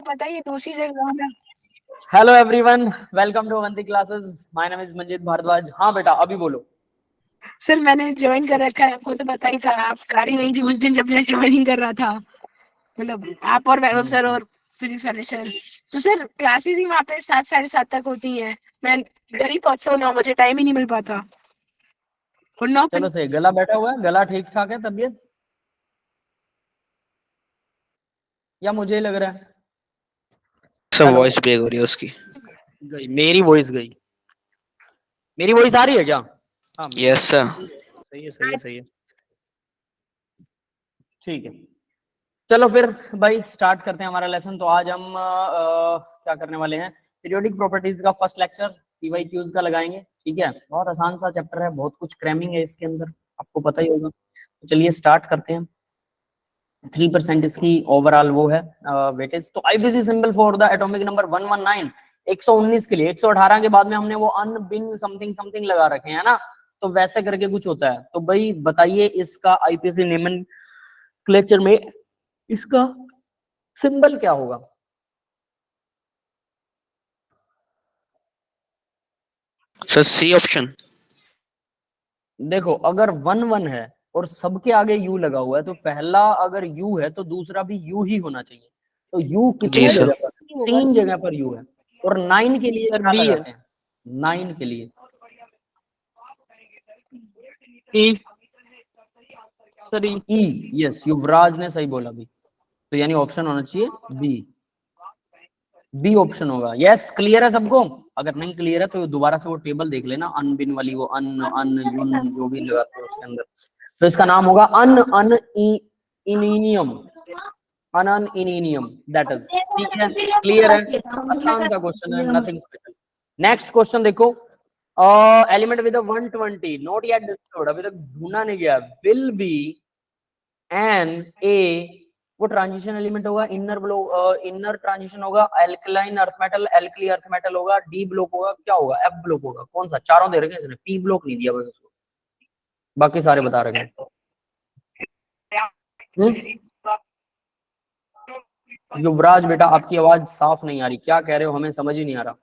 बताइए दूसरी जगह मतलब। Hello everyone, welcome to Avanti classes. My name is Manjeet Bhardwaj. हाँ बेटा, अभी बोलो। सर मैंने ज्वाइन कर रखा है, आपको तो पता ही था। आप गाड़ी नहीं थी उस दिन जब मैं ज्वाइनिंग कर रहा था, मतलब आप और वैभव सर और फिजिक्स वाले सर। तो सर क्लासेस ही वहाँ पे 7 साढ़े 7 तक होती हैं। मैं घर ही पहुंचता हूँ 9 बजे, टाइम ही नहीं मिल पाता। और चलो सही। गला बैठा हुआ है? गला ठीक ठाक है? तबीयत या मुझे ही लग रहा है? सब हेलो। वॉइस ब्रेक हो रही है उसकी। गई मेरी वॉइस गई। मेरी वॉइस आ रही है क्या? हाँ मेरी यस सर। सही है, सही है, सही है। ठीक है, चलो फिर भाई स्टार्ट करते हैं हमारा लेसन। तो आज हम क्या करने वाले हैं? पीरियोडिक प्रॉपर्टीज का फर्स्ट लेक्चर पीवाईक्यूज का लगाएंगे। ठीक है, बहुत आसान सा चैप्टर है, बहुत कुछ क्रैमिंग है इसके अंदर, आपको पता ही होगा। तो चलिए स्टार्ट करते हैं। 3% इसकी ओवरऑल वो है वेटेज। तो IPC symbol for the atomic number 119, 119 के लिए 118 के बाद में हमने वो अन बिन समथिंग समथिंग लगा रखे हैं ना, तो वैसे करके कुछ होता है। तो भाई बताइए इसका आईपीसी नोमेनक्लेचर में इसका सिंबल क्या होगा? Sir C option. देखो, अगर 1 1 है और सबके आगे यू लगा हुआ है, तो पहला अगर यू है तो दूसरा भी यू ही होना चाहिए। तो यू जी कितनी सर। जगह पर? 3 जगह पर यू है। और 9 के लिए क्या बी है। लगाते हैं? 9 के लिए ई सर ई। ई। यस, युवराज ने सही बोला भी। तो यानी ऑप्शन होना चाहिए बी। बी ऑप्शन होगा। यस, क्लियर है सबको? अगर नहीं क्लियर है तो दोबारा से वो टेबल देख लेना, अन बिन वाली, वो अन अन युन जो भी लगाते हैं उसके अंदर। तो इसका नाम होगा अन अन इनिनियम। अन इनिनियम, दैट इज। ठीक है, क्लियर है? आसान सा क्वेश्चन है, नथिंग स्पेशल। नेक्स्ट क्वेश्चन देखो। Element with 120 not yet discovered, अभी तक ढूंढा नहीं गया, विल बी एन ए, वो ट्रांजिशन एलिमेंट होगा, इनर ब्लॉक, इनर ट्रांजिशन होगा, alkaline earth metal, alkali earth metal होगा, डी ब्लॉक होगा, क्या होगा? एफ ब्लॉक होगा। कौन सा? चारों दे रखे हैं इसने, पी ब्लॉक नहीं दिया बस उसको, बाकी सारे बता रखे हैं। युवराज बेटा, आपकी आवाज साफ नहीं आ रही, क्या कह रहे हो हमें समझ ही नहीं आ रहा।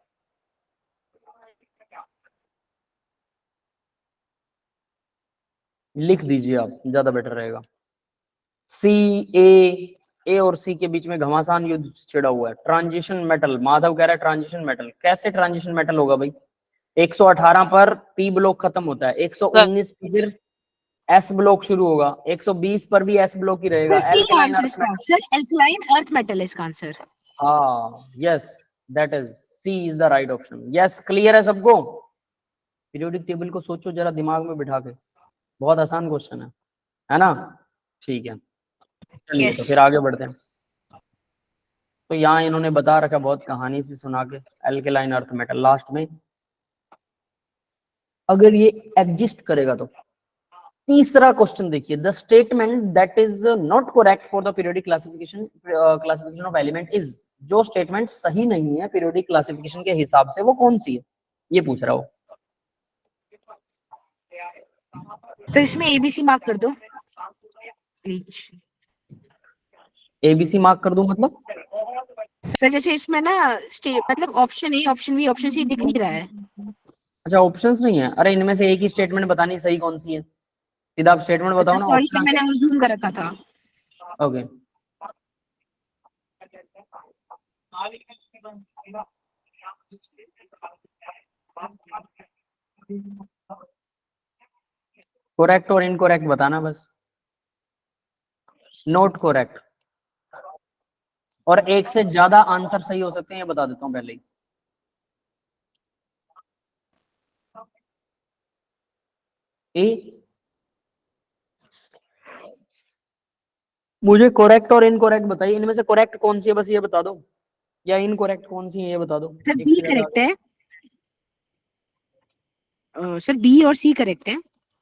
लिख दीजिए आप, ज्यादा बेटर रहेगा। सी ए और सी के बीच में घमासान युद्ध छिड़ा हुआ है। ट्रांजिशन मेटल, माधव कह रहा है ट्रांजिशन मेटल। कैसे ट्रांजिशन मेटल होगा भाई? 118 पर पी ब्लॉक खत्म होता है, 119 पर फिर एस ब्लॉक शुरू होगा, 120 पर भी एस ब्लॉक ही रहेगा। Sir C alkaline answer earth इसका, metal. Sir alkaline earth metal है इसका आंसर। हाँ yes, that is C is the right option. Yes, clear है सबको? पीरियोडिक टेबल को सोचो जरा दिमाग में बिठा के, बहुत आसान क्वेश्चन है ना? ठीक है, चलिए यस तो फिर आगे बढ़ते हैं। तो यहाँ इन्होंने बता रखा बहुत कहानी सी सुना के, एल्केलाइन अर्थ मेटल लास्ट में अगर ये एग्जिस्ट करेगा तो। तीसरा क्वेश्चन देखिए, the statement that is not correct for the periodic classification of element is, जो स्टेटमेंट सही नहीं है पीरियोडिक क्लासिफिकेशन के हिसाब से, वो कौन सी है? ये पूछ रहा हूँ। सर इसमें एबीसी मार्क कर दो प्लीज। एबीसी मार्क कर दूं मतलब? सर जैसे इसमें ना मतलब option A, option B, option C दिख नहीं रहा है। अच्छा, ऑप्शंस नहीं है? अरे इनमें से एक ही स्टेटमेंट बतानी सही, कौन सी है? सीधा आप स्टेटमेंट अच्छा बताओ ना, सॉरी सर, ऑप्शन। मैंने जूम कर रखा था। ओके, करेक्ट और इनकरेक्ट बताना बस, नोट करेक्ट। और एक से ज्यादा आंसर सही हो सकते हैं, ये बता देता हूं पहले ही। ए, मुझे करेक्ट और इनकरेक्ट बताइए, इनमें से करेक्ट कौन सी है बस ये बता दो, या इनकरेक्ट कौन सी है ये बता दो। सर एक बी से ज्यादा। करेक्ट है। सर बी और सी करेक्ट है,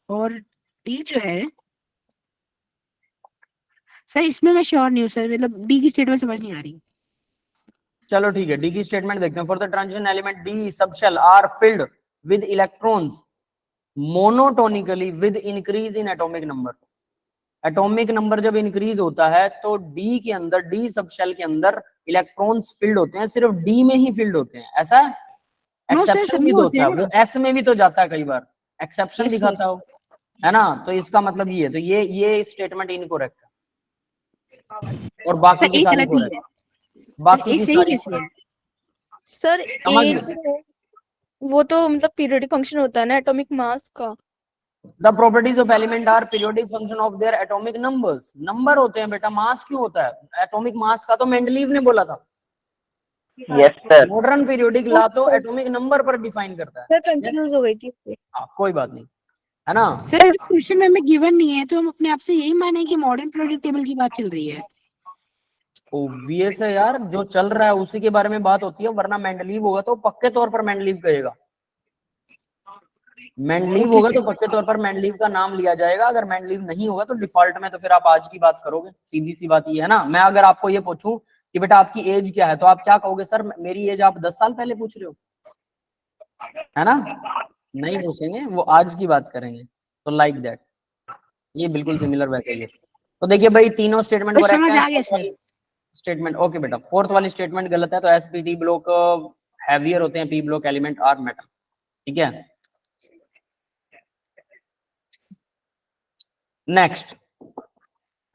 और डी जो है सर इसमें मैं श्योर नहीं हूँ सर, मतलब डी की स्टेटमेंट समझ नहीं आ रही। चलो ठीक है, डी की स्टेटमेंट देखते हैं। For the transition element D subshell are filled with electrons monotonically with increase in atomic number. Atomic number जब इंक्रीज होता है तो डी के अंदर, डी सब शेल के अंदर इलेक्ट्रॉन्स फील्ड होते हैं, सिर्फ डी में ही फील्ड होते हैं, ऐसा है? नो सर, एक्सेप्शन सभी भी तो होते होता हैं है, ना। वो एस में भी तो जाता है कई बार, एक्सेप्शन Yes, sir. दिखाता हो, है ना? तो इसका मतलब ये है, तो ये स्टेटमेंट इनकरेक्ट है और बाकी सर की ए सारी गलत ही correct। है। बाकी ए की सही सारी कैसे है? सर समझ ए गए? वो तो मतलब पीरियोडिक फंक्शन होता है ना एटॉमिक मास का। The properties of element are periodic function of their atomic numbers. Number होते हैं बेटा, मास क्यों होता है? एटॉमिक मास का तो मेंडलीव ने बोला था। Yes sir. Modern periodic law तो एटॉमिक नंबर पर डिफाइन करता है। सर कंफ्यूज हो गई थी इससे। हाँ, कोई बात नहीं, है ना? सर क्वेश्चन में हमें गिवन नहीं है तो हम अपने आप से यही माने कि मॉडर्न पीरियोडिक टेबल की बात चल रही है। ओब्वियस है यार, जो चल रहा है उसी के बारे में बात होती है, वरना मेंडलीव होगा तो पक्के तौर पर मेंडलीव कहेगा। मेंडलीव Okay, होगा sir. तो पक्के तौर पर मेंडलीव का नाम लिया जाएगा, अगर मेंडलीव नहीं होगा तो डिफॉल्ट में तो फिर आप आज की बात करोगे, सीधी सी बात ये है ना। मैं अगर आपको ये पूछूं कि बेटा आपकी एज क्या है, तो आप क्या कहोगे? सर मेरी एज आप 10 साल पहले पूछ रहे हो, है ना? नहीं पूछेंगे, वो आज की बात करेंगे। तो लाइक दैट, ये बिल्कुल सिमिलर वैसे ही है। तो देखिए भाई, तीनों स्टेटमेंट बस करेक्ट समझ है। आ गया सर। स्टेटमेंट ओके बेटा, फोर्थ वाली स्टेटमेंट गलत है, तो एसपीटी ब्लॉक हैवियर होते हैं, P block element are metal, ठीक है। Next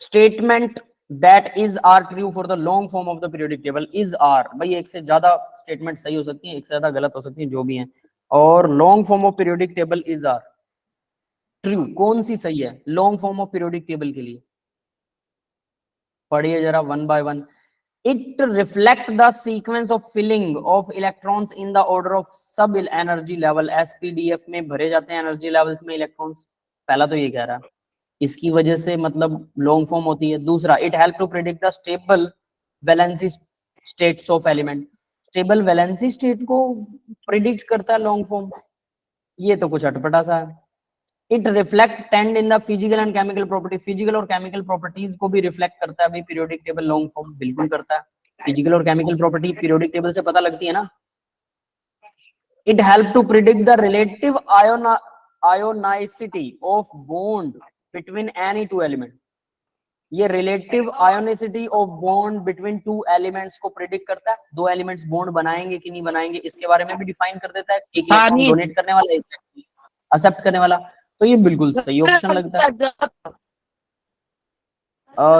statement that is are true for the long form of the periodic table. Is are, भाई एक से ज्यादा स्टेटमेंट सही हो सकती है, एक से ज्यादा गलत हो सकती है, जो भी है, और long form of periodic table is are true. कौन सी सही है long form of periodic table के लिए? पढ़िए जरा one by one. It reflect the sequence of filling of electrons in the order of sub energy level। SPDF में भरे जाते हैं एनर्जी लेवल्स में इलेक्ट्रॉन्स। पहला तो ये कह रहा है, इसकी वजह से मतलब लॉन्ग फॉर्म होती है। दूसरा, it help to predict the stable valency states of element. Stable valency state को प्रिडिक्ट करता है लॉन्ग फॉर्म, ये तो कुछ अटपटा सा है। It reflect tend in the physical and chemical property. Physical और केमिकल प्रॉपर्टीज को भी रिफ्लेक्ट करता है भाई पीरियोडिक टेबल लॉन्ग फॉर्म, बिल्कुल करता है। फिजिकल और केमिकल प्रॉपर्टी पीरियोडिक टेबल से पता लगती है ना। It help to predict the relative ionicity of bond between any two element. ये relative ionicity of bond between two elements को प्रिडिक्ट करता है। दो एलिमेंट्स बॉन्ड बनाएंगे कि नहीं बनाएंगे, इसके बारे में भी डिफाइन कर देता है। एक इलेक्ट्रॉन डोनेट करने वाला, एक एक्सेप्ट करने वाला। तो ये बिल्कुल सही ऑप्शन लगता है।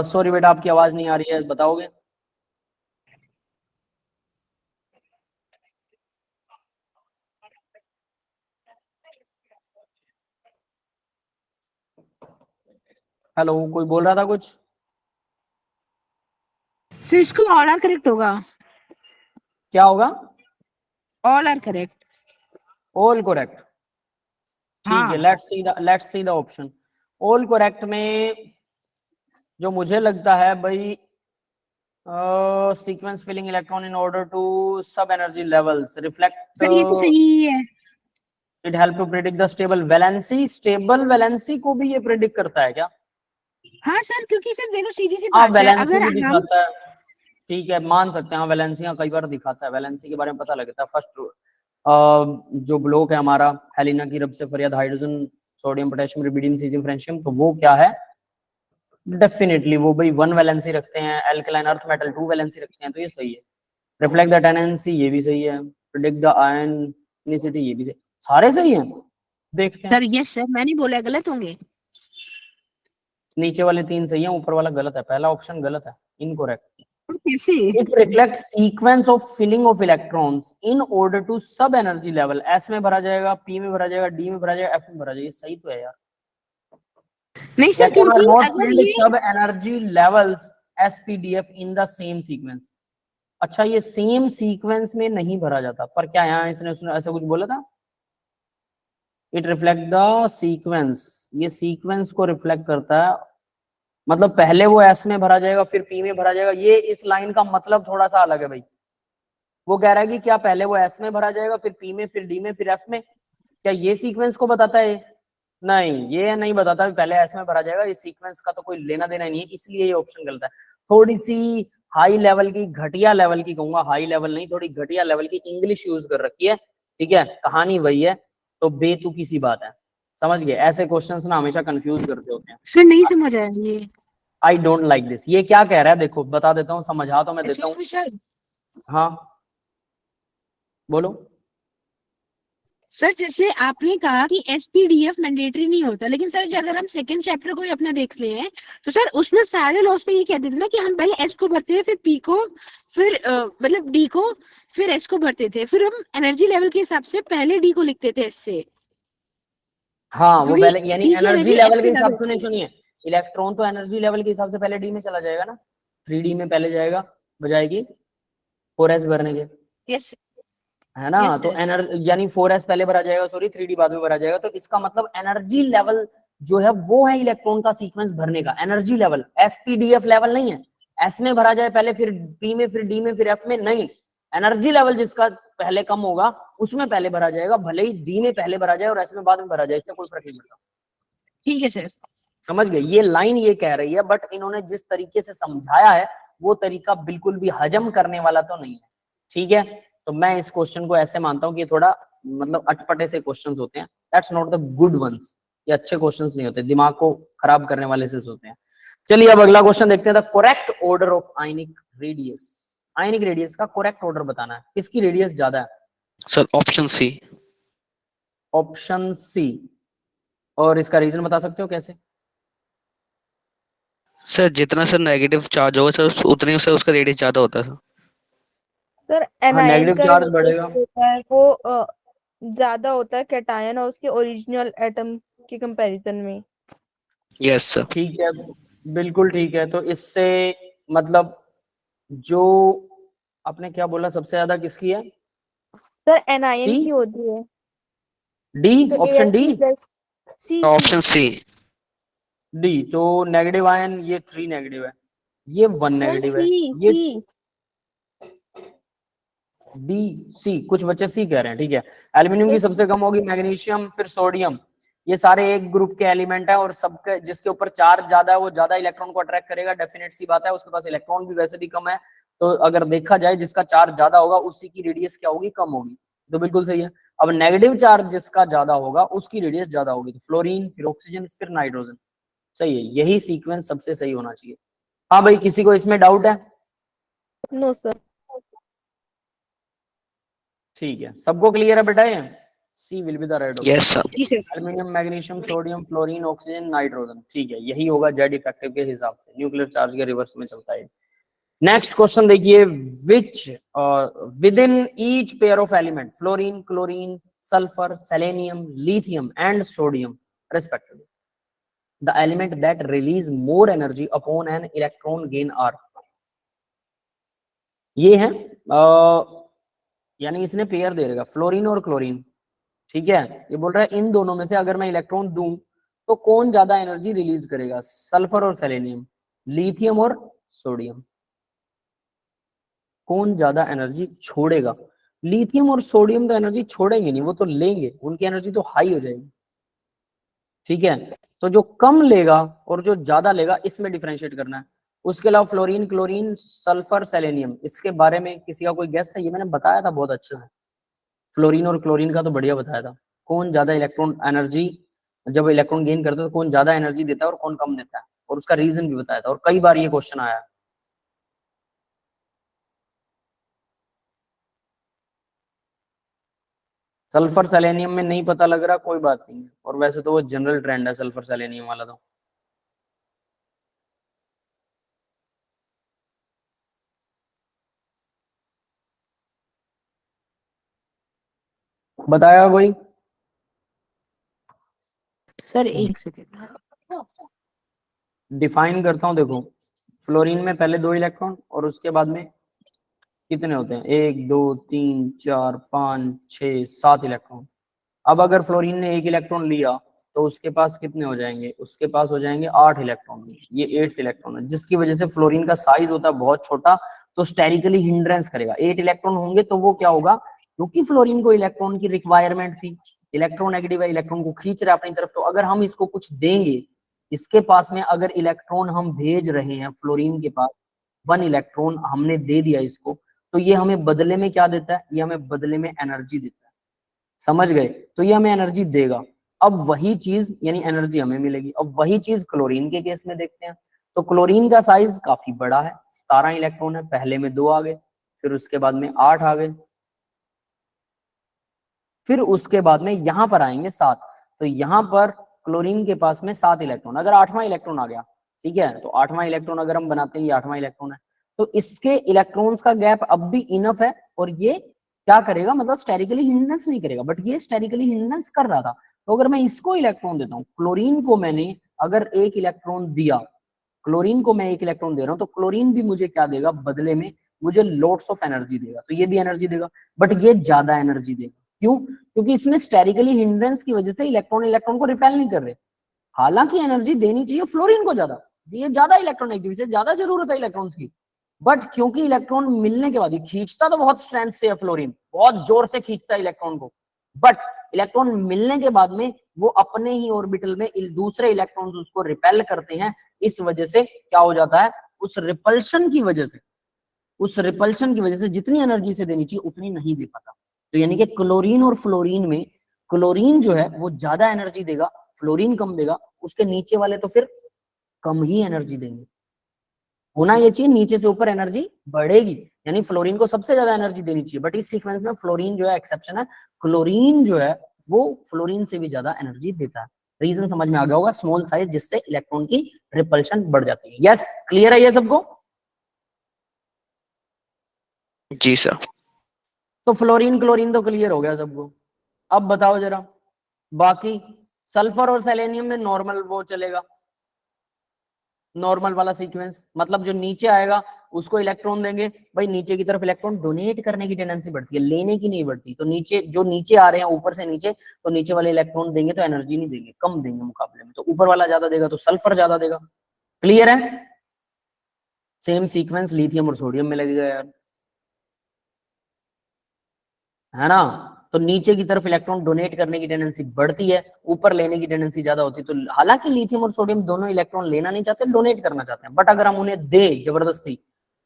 सॉरी बेटा, आपकी आवाज नहीं आ रही है, बताओगे? हेलो, कोई बोल रहा था कुछ? सर इसको ऑल आर करेक्ट होगा। क्या होगा? All are correct. All correct, ठीक है। हाँ। Let's see the option. All correct में जो मुझे लगता है भाई, sequence filling electron in order to sub energy levels reflect. Sir ये तो सही है। It help to predict the stable valency. Stable valency को भी ये प्रिडिक्ट करता है क्या? हाँ सर, क्योंकि सर देखो सीधी सी हाँ, बात है, वैलेंसी अगर भी हम दिखाता है, ठीक है, मान सकते हैं। हाँ, वैलेंसी कई बार दिखाता है, वैलेंसी के बारे में पता लगता है। फर्स्ट जो ब्लॉक है हमारा हेलिना की रब से फरियाद, hydrogen sodium potassium rubidium caesium francium, तो वो क्या है? डेफिनेटली वो भाई 1 वैलेंसी रखते हैं। एल्कलाइन अर्थ मेटल 2 वैलेंसी रखते हैं, तो ये सही है। रिफ्लेक्ट द टेंडेंसी, ये भी सही है। प्रेडिक्ट द आयनिसिटी, ये भी सही। सारे सही हैं, देखते हैं। सर यस सर, मैं नहीं बोला गलत होंगे। नीचे वाले 3 सही हैं, ऊपर वाला गलत है। पहला ऑप्शन गलत है, इनकरेक्ट। कैसे? It reflects sequence of filling of electrons in order to sub energy level। S में भरा जाएगा, P में भरा जाएगा, D में भरा जाएगा, F में भरा जाएगा। सही तो है यार। नहीं सर, क्योंकि अगर ये सब energy levels SPDF in the same sequence। अच्छा, ये सेम सीक्वेंस में नहीं भरा जाता, पर क्या यहाँ इसने ऐसा कुछ बोला था? इट रिफ्लेक्ट द सीक्वेंस, ये सीक्वेंस को रिफ्लेक्ट करता है। मतलब पहले वो एस में भरा जाएगा, फिर पी में भरा जाएगा। ये इस लाइन का मतलब थोड़ा सा अलग है भाई। वो कह रहा है कि क्या पहले वो एस में भरा जाएगा, फिर पी में, फिर डी में, फिर एफ में? क्या ये सीक्वेंस को बताता है? नहीं, ये नहीं बताता पहले एस में भरा जाएगा। ये सीक्वेंस का तो कोई लेना देना नहीं है, इसलिए ये ऑप्शन गलत है। थोड़ी सी हाई लेवल की, घटिया लेवल की कहूंगा, हाई लेवल नहीं, थोड़ी घटिया लेवल की इंग्लिश यूज कर रखी है, ठीक है। कहानी वही है, तो बेतुकी सी बात है। समझ गए? ऐसे क्वेश्चंस ना हमेशा कंफ्यूज करते होते हैं। सर नहीं समझ आया ये। I don't like this. ये क्या कह रहा है देखो, बता देता हूँ, समझा तो मैं देता एक्सक्यूज हूँ। मी सर। हाँ बोलो। सर जैसे आपने कहा कि एसपीडीएफ मैंडेटरी नहीं होता, लेकिन सर अगर हम सेकंड चैप्टर को ही अपना देख ले हैं तो सर उसमें सारे लॉस पे ये कहते थे ना कि हम पहले एस को भरते हैं, फिर पी को, फिर मतलब डी को, फिर एस को भरते थे, फिर हम एनर्जी लेवल के हिसाब से पहले डी को लिखते थे एस से, हाँ वो क्योंकि पहले यानी डी की एनर्जी एनर्जी लेवल एस के से हिसाब ज्यादा से, नहीं होती है। सुनिए, इलेक्ट्रॉन तो एनर्जी लेवल के हिसाब से पहले डी में चला जाएगा ना, 3D में पहले जाएगा बजाय कि 4s भरने के, यस है ना? यस तो सर। एनर्जी यानी 4s पहले भरा जाएगा, सॉरी 3D बाद में भरा जाएगा। तो इसका मतलब एनर्जी लेवल जो है वो है इलेक्ट्रॉन का सीक्वेंस भरने का एनर्जी लेवल, एसपीडीएफ लेवल नहीं है। एस में भरा जाए पहले, फिर पी में, फिर डी में, फिर एफ में, नहीं। एनर्जी लेवल जिसका पहले कम होगा उसमें पहले भरा जाएगा, भले ही डी में पहले भरा जाए और एस में बाद में भरा जाए, इससे कोई फर्क नहीं पड़ता। ठीक है सर। समझ गए? ये लाइन ये कह रही है, बट इन्होंने जिस तरीके से समझाया है वो तरीका बिल्कुल भी हजम करने वाला तो नहीं है। ठीक है, तो मैं इस क्वेश्चन को ऐसे मानता हूँ कि थोड़ा मतलब अटपटे से क्वेश्चंस होते हैं, that's not the good ones. ये अच्छे क्वेश्चंस नहीं होते, दिमाग को खराब करने वाले से होते हैं। चलिए अब अगला क्वेश्चन देखते हैं। The correct order of ionic radius. Ionic radius का करेक्ट ऑर्डर बताना है, किसकी रेडियस ज्यादा है? Sir option C. Option C. और इसका रीजन बता सकते हो कैसे? सर जितना सर नेगेटिव चार्ज होगा सर उतने से उसका रेडियस ज्यादा होता है सर हाँ, एनायन नेगेटिव का चार्ज radius बढ़ेगा। होता है वो ज्यादा होता है कैटायन और उसके ओरिजिनल एटम के कंपैरिजन में। Yes sir. ठीक है, बिल्कुल ठीक है। तो इससे मतलब जो आपने क्या बोला सबसे ज्यादा किसकी है? सर एनायन सी, की होती है। डी, तो option D. C option C. D तो नेगेटिव आयन, ये 3 नेगेटिव है, ये 1 सर नेगेटिव है, सी ये सी डी सी। कुछ बच्चे सी कह रहे हैं, ठीक है। एल्यूमिनियम की सबसे कम होगी, मैग्नीशियम, फिर सोडियम। ये सारे एक ग्रुप के एलिमेंट है और सबके जिसके ऊपर चार्ज ज्यादा है वो ज्यादा इलेक्ट्रॉन को अट्रैक्ट करेगा, डेफिनेट सी बात है। उसके पास इलेक्ट्रॉन भी वैसे भी कम है, तो अगर देखा जाए जिसका चार्ज ज्यादा होगा उसी की रेडियस क्या होगी? कम होगी। तो बिल्कुल सही है। अब नेगेटिव चार्ज जिसका ज्यादा होगा उसकी रेडियस ज्यादा होगी, तो फ्लोरीन, फिर ऑक्सीजन, फिर नाइट्रोजन। सही है, यही सीक्वेंस सबसे सही होना चाहिए। हाँ भाई, किसी को इसमें डाउट है? No sir. ठीक है, सबको क्लियर है बेटा? ये C will be the right option. Yes sir. जी sir. Aluminium, magnesium, sodium, fluorine, oxygen, nitrogen. ठीक है, यही होगा जेड इफेक्टिव के हिसाब से, न्यूक्लियर चार्ज के रिवर्स में चलता है। नेक्स्ट क्वेश्चन देखिए, which within each pair of element fluorine, chlorine, sulphur, selenium, lithium and sodium respectively the element that release more energy upon an electron gain are. ये है यानी इसने pair दे देगा फ्लोरीन और क्लोरीन, ठीक है। ये बोल रहा है इन दोनों में से अगर मैं इलेक्ट्रॉन दूं तो कौन ज्यादा एनर्जी रिलीज करेगा? सल्फर और सेलेनियम, लिथियम और सोडियम। कौन ज्यादा एनर्जी छोड़ेगा? लिथियम और सोडियम तो एनर्जी छोड़ेंगे नहीं, वो तो लेंगे, उनकी एनर्जी तो हाई हो जाएगी, ठीक है। तो जो कम लेगा और जो ज्यादा लेगा इसमें डिफरेंशिएट करना है। उसके अलावा फ्लोरीन, क्लोरीन, सल्फर, सेलेनियम, इसके बारे में किसी का कोई गेस है? ये मैंने बताया था बहुत अच्छे से, फ्लोरीन और क्लोरीन का तो बढ़िया बताया था। कौन ज्यादा इलेक्ट्रॉन एनर्जी, जब इलेक्ट्रॉन गेन करता है तो कौन ज्यादा एनर्जी देता है और कौन कम देता है, और उसका रीजन भी बताया था, और कई बार ये क्वेश्चन आया है। सल्फर सेलेनियम में नहीं पता लग रहा, कोई बात नहीं है, और वैसे तो वो जनरल ट्रेंड है सल्फर सेलेनियम वाला। तो बताया कोई? सर एक सेकेंड। डिफाइन करता हूं, देखो फ्लोरीन में पहले 2 इलेक्ट्रॉन और उसके बाद में कितने होते हैं? 1 2 3 4 5 6 7 इलेक्ट्रॉन। अब अगर फ्लोरीन ने 1 इलेक्ट्रॉन लिया तो उसके पास कितने हो जाएंगे? उसके पास हो जाएंगे 8 इलेक्ट्रॉन। ये 8th इलेक्ट्रॉन है, जिसकी वजह से फ्लोरीन का साइज होता है बहुत छोटा, तो स्टेरिकली हिंड्रेंस करेगा। 8 इलेक्ट्रॉन होंगे तो वो क्या होगा, क्योंकि फ्लोरीन को इलेक्ट्रॉन की रिक्वायरमेंट थी, इलेक्ट्रोनेगेटिव है, इलेक्ट्रॉन को खींच रहा है अपनी तरफ, तो अगर हम इसको कुछ देंगे, इसके पास में अगर इलेक्ट्रॉन हम भेज रहे हैं, फ्लोरीन के पास 1 इलेक्ट्रॉन हमने दे दिया इसको, तो ये हमें बदले में क्या देता है? ये हमें बदले में एनर्जी देता है, समझ गए? तो ये हमें एनर्जी देगा। अब वही चीज यानी एनर्जी हमें मिलेगी। अब वही चीज क्लोरीन के केस में देखते हैं। तो क्लोरीन का साइज काफी बड़ा है, 17 इलेक्ट्रॉन है, पहले में 2 आ गए, फिर उसके बाद में 8 आ गए, फिर उसके बाद में यहां पर आएंगे 7। तो यहां पर क्लोरीन के पास में 7 इलेक्ट्रॉन, अगर 8वां इलेक्ट्रॉन आ गया, ठीक है, तो 8वां इलेक्ट्रॉन अगर हम बनाते हैं, ये 8वां इलेक्ट्रॉन है, तो इसके इलेक्ट्रॉन्स का गैप अब भी इनफ है, और ये क्या करेगा, मतलब स्टेरिकली हिंड्रेंस नहीं करेगा, बट ये स्टेरिकली हिंड्रेंस कर रहा था। तो अगर मैं इसको इलेक्ट्रॉन देता हूँ, क्लोरीन को मैंने अगर 1 इलेक्ट्रॉन दिया, क्लोरीन को मैं 1 इलेक्ट्रॉन दे रहा हूं, तो क्लोरीन भी मुझे क्या देगा बदले में, मुझे लॉट्स ऑफ एनर्जी देगा। तो ये भी एनर्जी देगा, बट ये ज्यादा एनर्जी देगा। क्यों? क्योंकि इसमें स्टेरिकली हिंड्रेंस की वजह से इलेक्ट्रॉन इलेक्ट्रॉन को रिपेल नहीं कर रहे। हालांकि एनर्जी देनी चाहिए फ्लोरीन को ज्यादा, ये ज्यादा इलेक्ट्रॉन एक्टिविटी से ज्यादा जरूरत है इलेक्ट्रॉन्स की, बट क्योंकि इलेक्ट्रॉन मिलने के बाद ही खींचता तो बहुत स्ट्रेंथ से है, फ्लोरीन बहुत जोर से खींचता है इलेक्ट्रॉन को, बट इलेक्ट्रॉन मिलने के बाद में वो अपने ही ऑर्बिटल में दूसरे इलेक्ट्रॉन्स उसको रिपेल करते हैं। इस वजह से क्या हो जाता है, उस रिपल्शन की वजह से, उस रिपल्शन की वजह से जितनी एनर्जी से देनी चाहिए उतनी नहीं दे पाता। तो यानी कि क्लोरीन और फ्लोरीन में क्लोरीन जो है वो ज्यादा एनर्जी देगा, फ्लोरीन कम देगा, उसके नीचे वाले तो फिर कम ही एनर्जी देंगे। होना ये चाहिए नीचे से ऊपर एनर्जी बढ़ेगी, यानी फ्लोरीन को सबसे ज्यादा एनर्जी देनी चाहिए, बट इस सीक्वेंस में फ्लोरीन जो है एक्सेप्शन है, क्लोरीन जो है वो फ्लोरीन से भी ज्यादा एनर्जी देता है। रीजन समझ में आ गया होगा, स्मॉल साइज जिससे इलेक्ट्रॉन की रिपल्शन बढ़ जाती है। यस, क्लियर है ये सबको? जी सर। तो फ्लोरीन क्लोरीन तो क्लियर हो गया सबको। अब बताओ जरा बाकी, सल्फर और सेलेनियम में नॉर्मल वो चलेगा, नॉर्मल वाला सीक्वेंस, मतलब जो नीचे आएगा उसको इलेक्ट्रॉन देंगे, भाई नीचे की तरफ इलेक्ट्रॉन डोनेट करने की टेंडेंसी बढ़ती है, लेने की नहीं बढ़ती। तो नीचे जो नीचे आ रहे हैं ऊपर से नीचे, तो नीचे वाले इलेक्ट्रॉन देंगे तो एनर्जी नहीं देंगे, कम देंगे मुकाबले में, तो ऊपर वाला ज्यादा देगा तो सल्फर ज्यादा देगा। क्लियर है? सेम सीक्वेंस लिथियम और सोडियम में लगेगा यार, है ना? तो नीचे की तरफ इलेक्ट्रॉन डोनेट करने की टेंडेंसी बढ़ती है, ऊपर लेने की टेंडेंसी ज्यादा होती है। तो हालांकि लिथियम और सोडियम दोनों इलेक्ट्रॉन लेना नहीं चाहते, डोनेट करना चाहते हैं, बट अगर हम उन्हें दे जबरदस्ती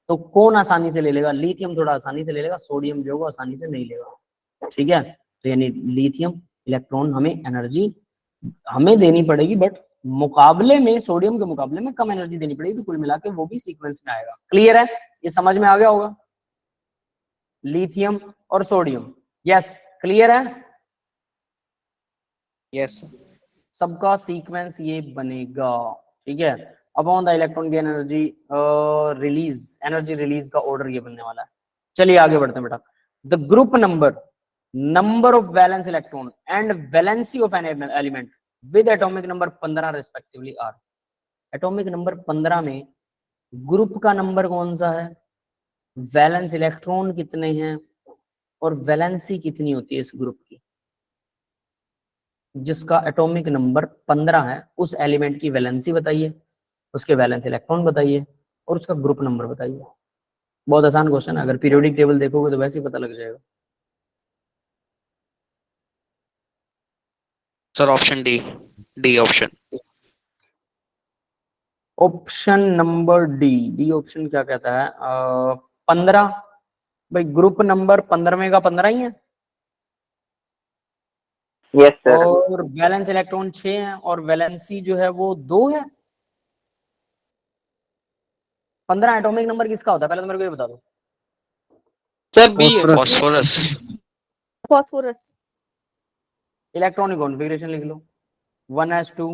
तो कौन आसानी से ले लेगा? लिथियम थोड़ा आसानी से ले लेगा, सोडियम जो है आसानी से नहीं लेगा। ठीक है, तो यानी लिथियम इलेक्ट्रॉन हमें एनर्जी हमें देनी पड़ेगी, बट मुकाबले में सोडियम के मुकाबले में कम एनर्जी देनी पड़ेगी, कुल मिला के वो भी सीक्वेंस में आएगा। क्लियर है? ये समझ में आ गया होगा, लिथियम और सोडियम। यस, क्लियर है? यस। सबका सीक्वेंस ये बनेगा। ठीक है, अब ऑन द इलेक्ट्रॉन की एनर्जी रिलीज, एनर्जी रिलीज का ऑर्डर ये बनने वाला है। चलिए आगे बढ़ते हैं बेटा। The group number of valence electron and valency of an element with atomic number 15 respectively are. Atomic number 15 में ग्रुप का नंबर कौन सा है, वैलेंस इलेक्ट्रॉन कितने हैं, और वैलेंसी कितनी होती है इस ग्रुप की। जिसका एटॉमिक नंबर 15 है उस एलिमेंट की वैलेंसी बताइए, उसके वैलेंस इलेक्ट्रॉन बताइए, और उसका ग्रुप नंबर बताइए। बहुत आसान क्वेश्चन है, अगर पीरियोडिक टेबल देखोगे तो वैसे ही पता लग जाएगा। Sir option D, D option. Option number D, D option क्या कहता है? 15। भाई ग्रुप नंबर 15 का 15 ही है, यस सर। और वैलेंस इलेक्ट्रॉन 6 है, और वैलेंसी जो है वो 2 है। 15 एटॉमिक नंबर किसका होता है, पहले तो मेरे को ये बता दो। सर बी है। फॉस्फोरस। फॉस्फोरस। इलेक्ट्रॉनिक कॉन्फ़िगरेशन लिख लो, 1s2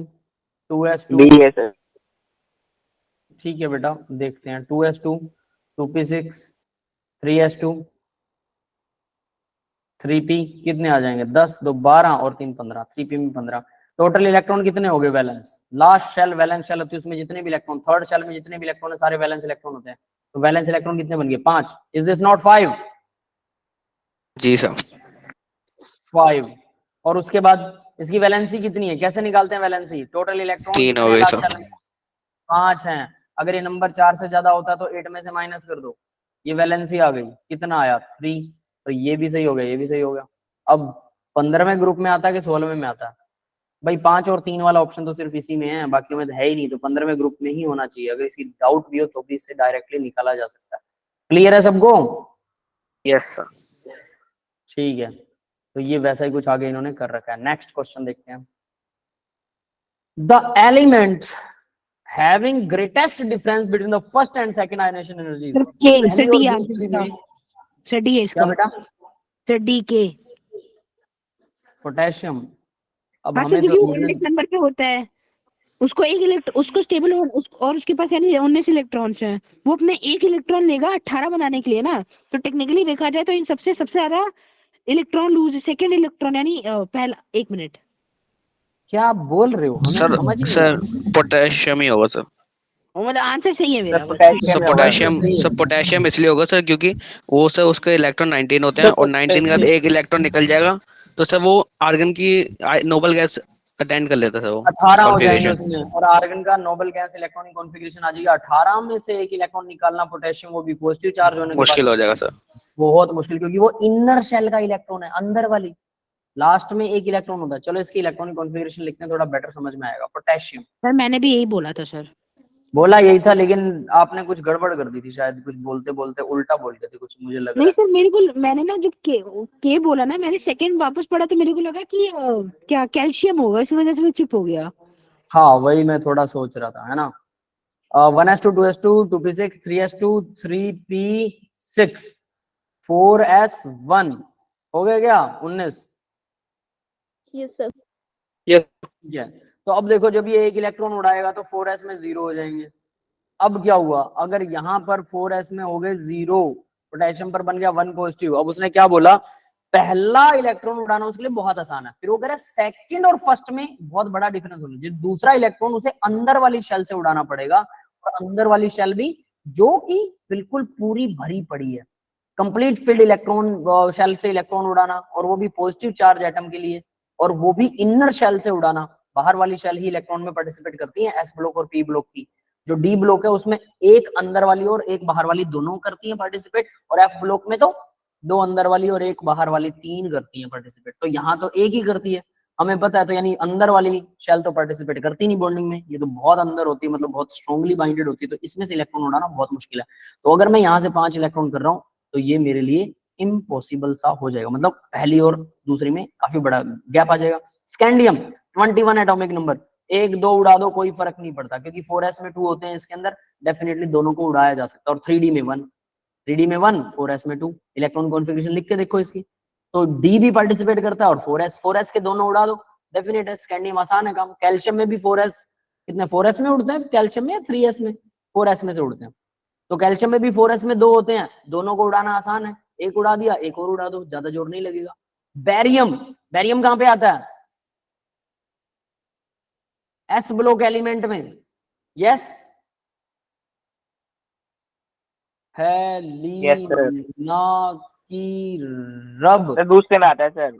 2s2। बी है सर। ठीक है बेटा, देखते हैं। 2s2 2p6 3s2 3p कितने आ जाएंगे? 10 2 12 और 3 15, 3p में 15। टोटल इलेक्ट्रॉन कितने हो गए valence? Last shell valence shell होती है, उसमें जितने भी इलेक्ट्रॉन, थर्ड शेल में जितने भी इलेक्ट्रॉन है सारे वैलेंस इलेक्ट्रॉन होते हैं। तो वैलेंस इलेक्ट्रॉन कितने बन गए? 5। Is this not 5? जी सर। 5। और उसके बाद इसकी वैलेंसी कितनी है, कैसे निकालते हैं वैलेंसी? टोटल इलेक्ट्रॉन 3 हो कितने गए लास्ट सर। शेल में? 5 हैं। अगर ये नंबर 4 से ज्यादा होता तो 8 में से माइनस कर दो, ये वैलेंसी आ गई, कितना आया? 3। तो ये भी सही हो गया, ये भी सही हो गया। अब 15वें ग्रुप में आता है कि 16वें में आता है? भाई 5 और 3 वाला ऑप्शन तो सिर्फ इसी में है, बाकी में तो है ही नहीं, तो 15वें ग्रुप में ही होना चाहिए। अगर इसकी डाउट भी हो तो भी इससे डायरेक्टली निकाला जा सकता है। क्लियर है सबको? Yes sir. ठीक है, तो ये वैसा ही कुछ आगे इन्होंने कर रखा है। नेक्स्ट क्वेश्चन देखते हैं। The element having greatest difference between the first and second ionization energies. Sir के पहली सर और डी दूसरी आंसर इसका, में सर डी है क्या इसका, बेटा? सर डी के। पोटेशियम। अब हाँ सर, हमें क्योंकि जो वो 19 नंबर पे होता है, उसको उसको स्टेबल और उसके पास यानी 19 इलेक्ट्रॉन्स हैं, वो अपने एक इलेक्ट्रॉन लेगा 18 बनाने के लिए ना, तो टेक्निकली देखा जाए तो इन सबसे सबसे ज्यादा इलेक्ट्रॉन लूज सेकंड इलेक्ट्रॉन यानी पहला। एक मिनट, क्या आप बोल रहे हो? हमें सर समझ नहीं सर आया। पोटेशियम ही होगा सर। मतलब आंसर सही है सर मेरा बस। पोटेशियम सर होगा पोटेशियम, सर पोटेशियम इसलिए होगा सर क्योंकि वो सर उसके इलेक्ट्रॉन 19 होते हैं और 19 के बाद एक इलेक्ट्रॉन निकल जाएगा, तो सर वो आर्गन की नोबल गैस अटेंड कर लेता है सर वो 18 हो जाएंगे कॉन्फ़िगरेशन। उसमें, और आर्गन का नोबल गैस इलेक्ट्रॉनिक कॉन्फ़िगरेशन आ जाएगा 18 में से एक इलेक्ट्रॉन निकालना पोटेशियम, वो भी पॉजिटिव चार्ज होने के बाद, मुश्किल हो जाएगा सर। बहुत मुश्किल, क्योंकि वो इनर शेल का इलेक्ट्रॉन है, अंदर वाली, लास्ट में एक इलेक्ट्रॉन होता है। चलो इसकी इलेक्ट्रॉनिक कॉन्फ़िगरेशन लिखते हैं, थोड़ा बेटर समझ में आएगा। पोटेशियम सर मैंने भी यही बोला था सर। बोला यही था, लेकिन आपने कुछ गड़बड़ कर दी थी शायद, कुछ बोलते बोलते उल्टा बोल गए थे कुछ, मुझे लग रहा नहीं है। सर, मेरे को मैंने ना जब के बोला ना, मैंने सेकंड वापस पढ़ा तो मेरे को लगा कि क्या कैल्शियम होगा, इस वजह से मैं चुप हो गया। हाँ वही मैं थोड़ा सोच रहा था, है ना। 1s2 2s2 2p6 3s2 3p6 4s1 हो गया क्या 19? Yes sir. यस ठीक है, तो अब देखो जब ये एक इलेक्ट्रॉन उड़ाएगा तो 4s में 0 हो जाएंगे। अब क्या हुआ, अगर यहाँ पर 4s में हो गए 0, पोटेशियम पर बन गया 1 पॉजिटिव। अब उसने क्या बोला, पहला इलेक्ट्रॉन उड़ाना उसके लिए बहुत आसान है, फिर वो कह रहा है सेकंड और फर्स्ट में बहुत बड़ा डिफरेंस होना चाहिए, दूसरा इलेक्ट्रॉन उसे अंदर वाली शेल से उड़ाना पड़ेगा, और अंदर वाली शेल भी जो कि बिल्कुल पूरी भरी पड़ी है, कंप्लीट फिल्ड इलेक्ट्रॉन शेल से इलेक्ट्रॉन उड़ाना, और वो भी पॉजिटिव चार्ज एटम के लिए, और वो भी इनर शेल से उड़ाना। बाहर वाली शेल ही इलेक्ट्रॉन में पार्टिसिपेट करती है, एस ब्लॉक और पी ब्लॉक की। जो डी ब्लॉक है उसमें एक अंदर वाली और एक बाहर वाली दोनों करती हैं पार्टिसिपेट, और एफ ब्लॉक में तो दो अंदर वाली और एक बाहर वाली तीन करती हैं पार्टिसिपेट। तो यहाँ तो एक ही करती है, हमें पता है, तो यानी अंदर वाली शेल तो पार्टिसिपेट करती नहीं बॉन्डिंग में, ये तो बहुत अंदर होती है, मतलब बहुत स्ट्रांगली बाइंडेड होती है, तो इसमें से इलेक्ट्रॉन उड़ाना बहुत मुश्किल है। तो अगर मैं यहाँ से 5 इलेक्ट्रॉन कर रहा हूँ तो ये मेरे लिए इम्पॉसिबल सा हो जाएगा, मतलब पहली और दूसरी में काफी बड़ा गैप आ जाएगा। स्कैंडियम 21 एटॉमिक नंबर, एक दो उड़ा दो कोई फर्क नहीं पड़ता, क्योंकि 4s में 2 होते हैं इसके अंदर, डेफिनेटली दोनों को उड़ाया जा सकता है। और 3d में 1, 3d में 1 4s में 2, इलेक्ट्रॉन कॉन्फ़िगरेशन लिख के देखो इसकी, तो d भी पार्टिसिपेट करता है और 4s के दोनों उड़ा दो, डेफिनेट है। स्कैंडियम आसान है काम। कैल्शियम में भी 4s, कितने 4s में उड़ते हैं कैल्शियम में या 3s में? 4s में से उड़ते हैं। तो कैल्शियम में भी 4s में 2 होते हैं, दोनों को उड़ाना आसान है, एक उड़ा दिया एक और उड़ा दो, ज्यादा जोर नहीं लगेगा। बैरियम, बैरियम कहां पे आता है? एस ब्लॉक एलिमेंट में, यस। हेलिना की रब सर दूसरे में आता है सर।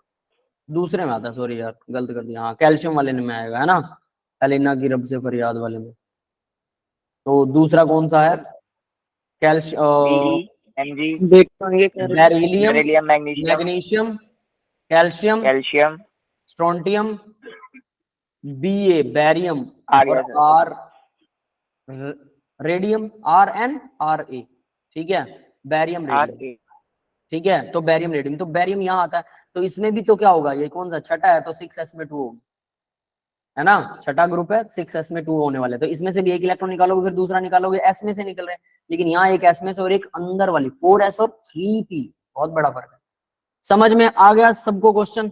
दूसरे में आता है, सॉरी यार गलत कर दिया, हाँ कैल्शियम वाले में आएगा, है ना, हेलिना की रब से फरियाद वाले में। तो दूसरा कौन सा है? कैल्शियम, Mg, देखो ये कह रहे beryllium, beryllium, magnesium, magnesium, calcium, calcium, strontium, Ba barium, आ और गया sir. R radium, Rn Ra, ठीक है, बैरियम आर रेडियम, ए ठीक है। तो बैरियम रेडियम, तो बैरियम यहाँ आता है, तो इसमें भी तो क्या होगा, ये कौन सा छठा है, तो 6s में 2 होगा, है ना, छठा ग्रुप है, 6s में 2 होने वाले, तो इसमें से भी एक इलेक्ट्रॉन निकालोगे फिर दूसरा निकालोगे, s में से निकल रहे हैं, लेकिन यहाँ एक s में से और एक अंदर वाली 4s और 3p, बहुत बड़ा फर्क है। समझ में आ गया सबको क्वेश्चन?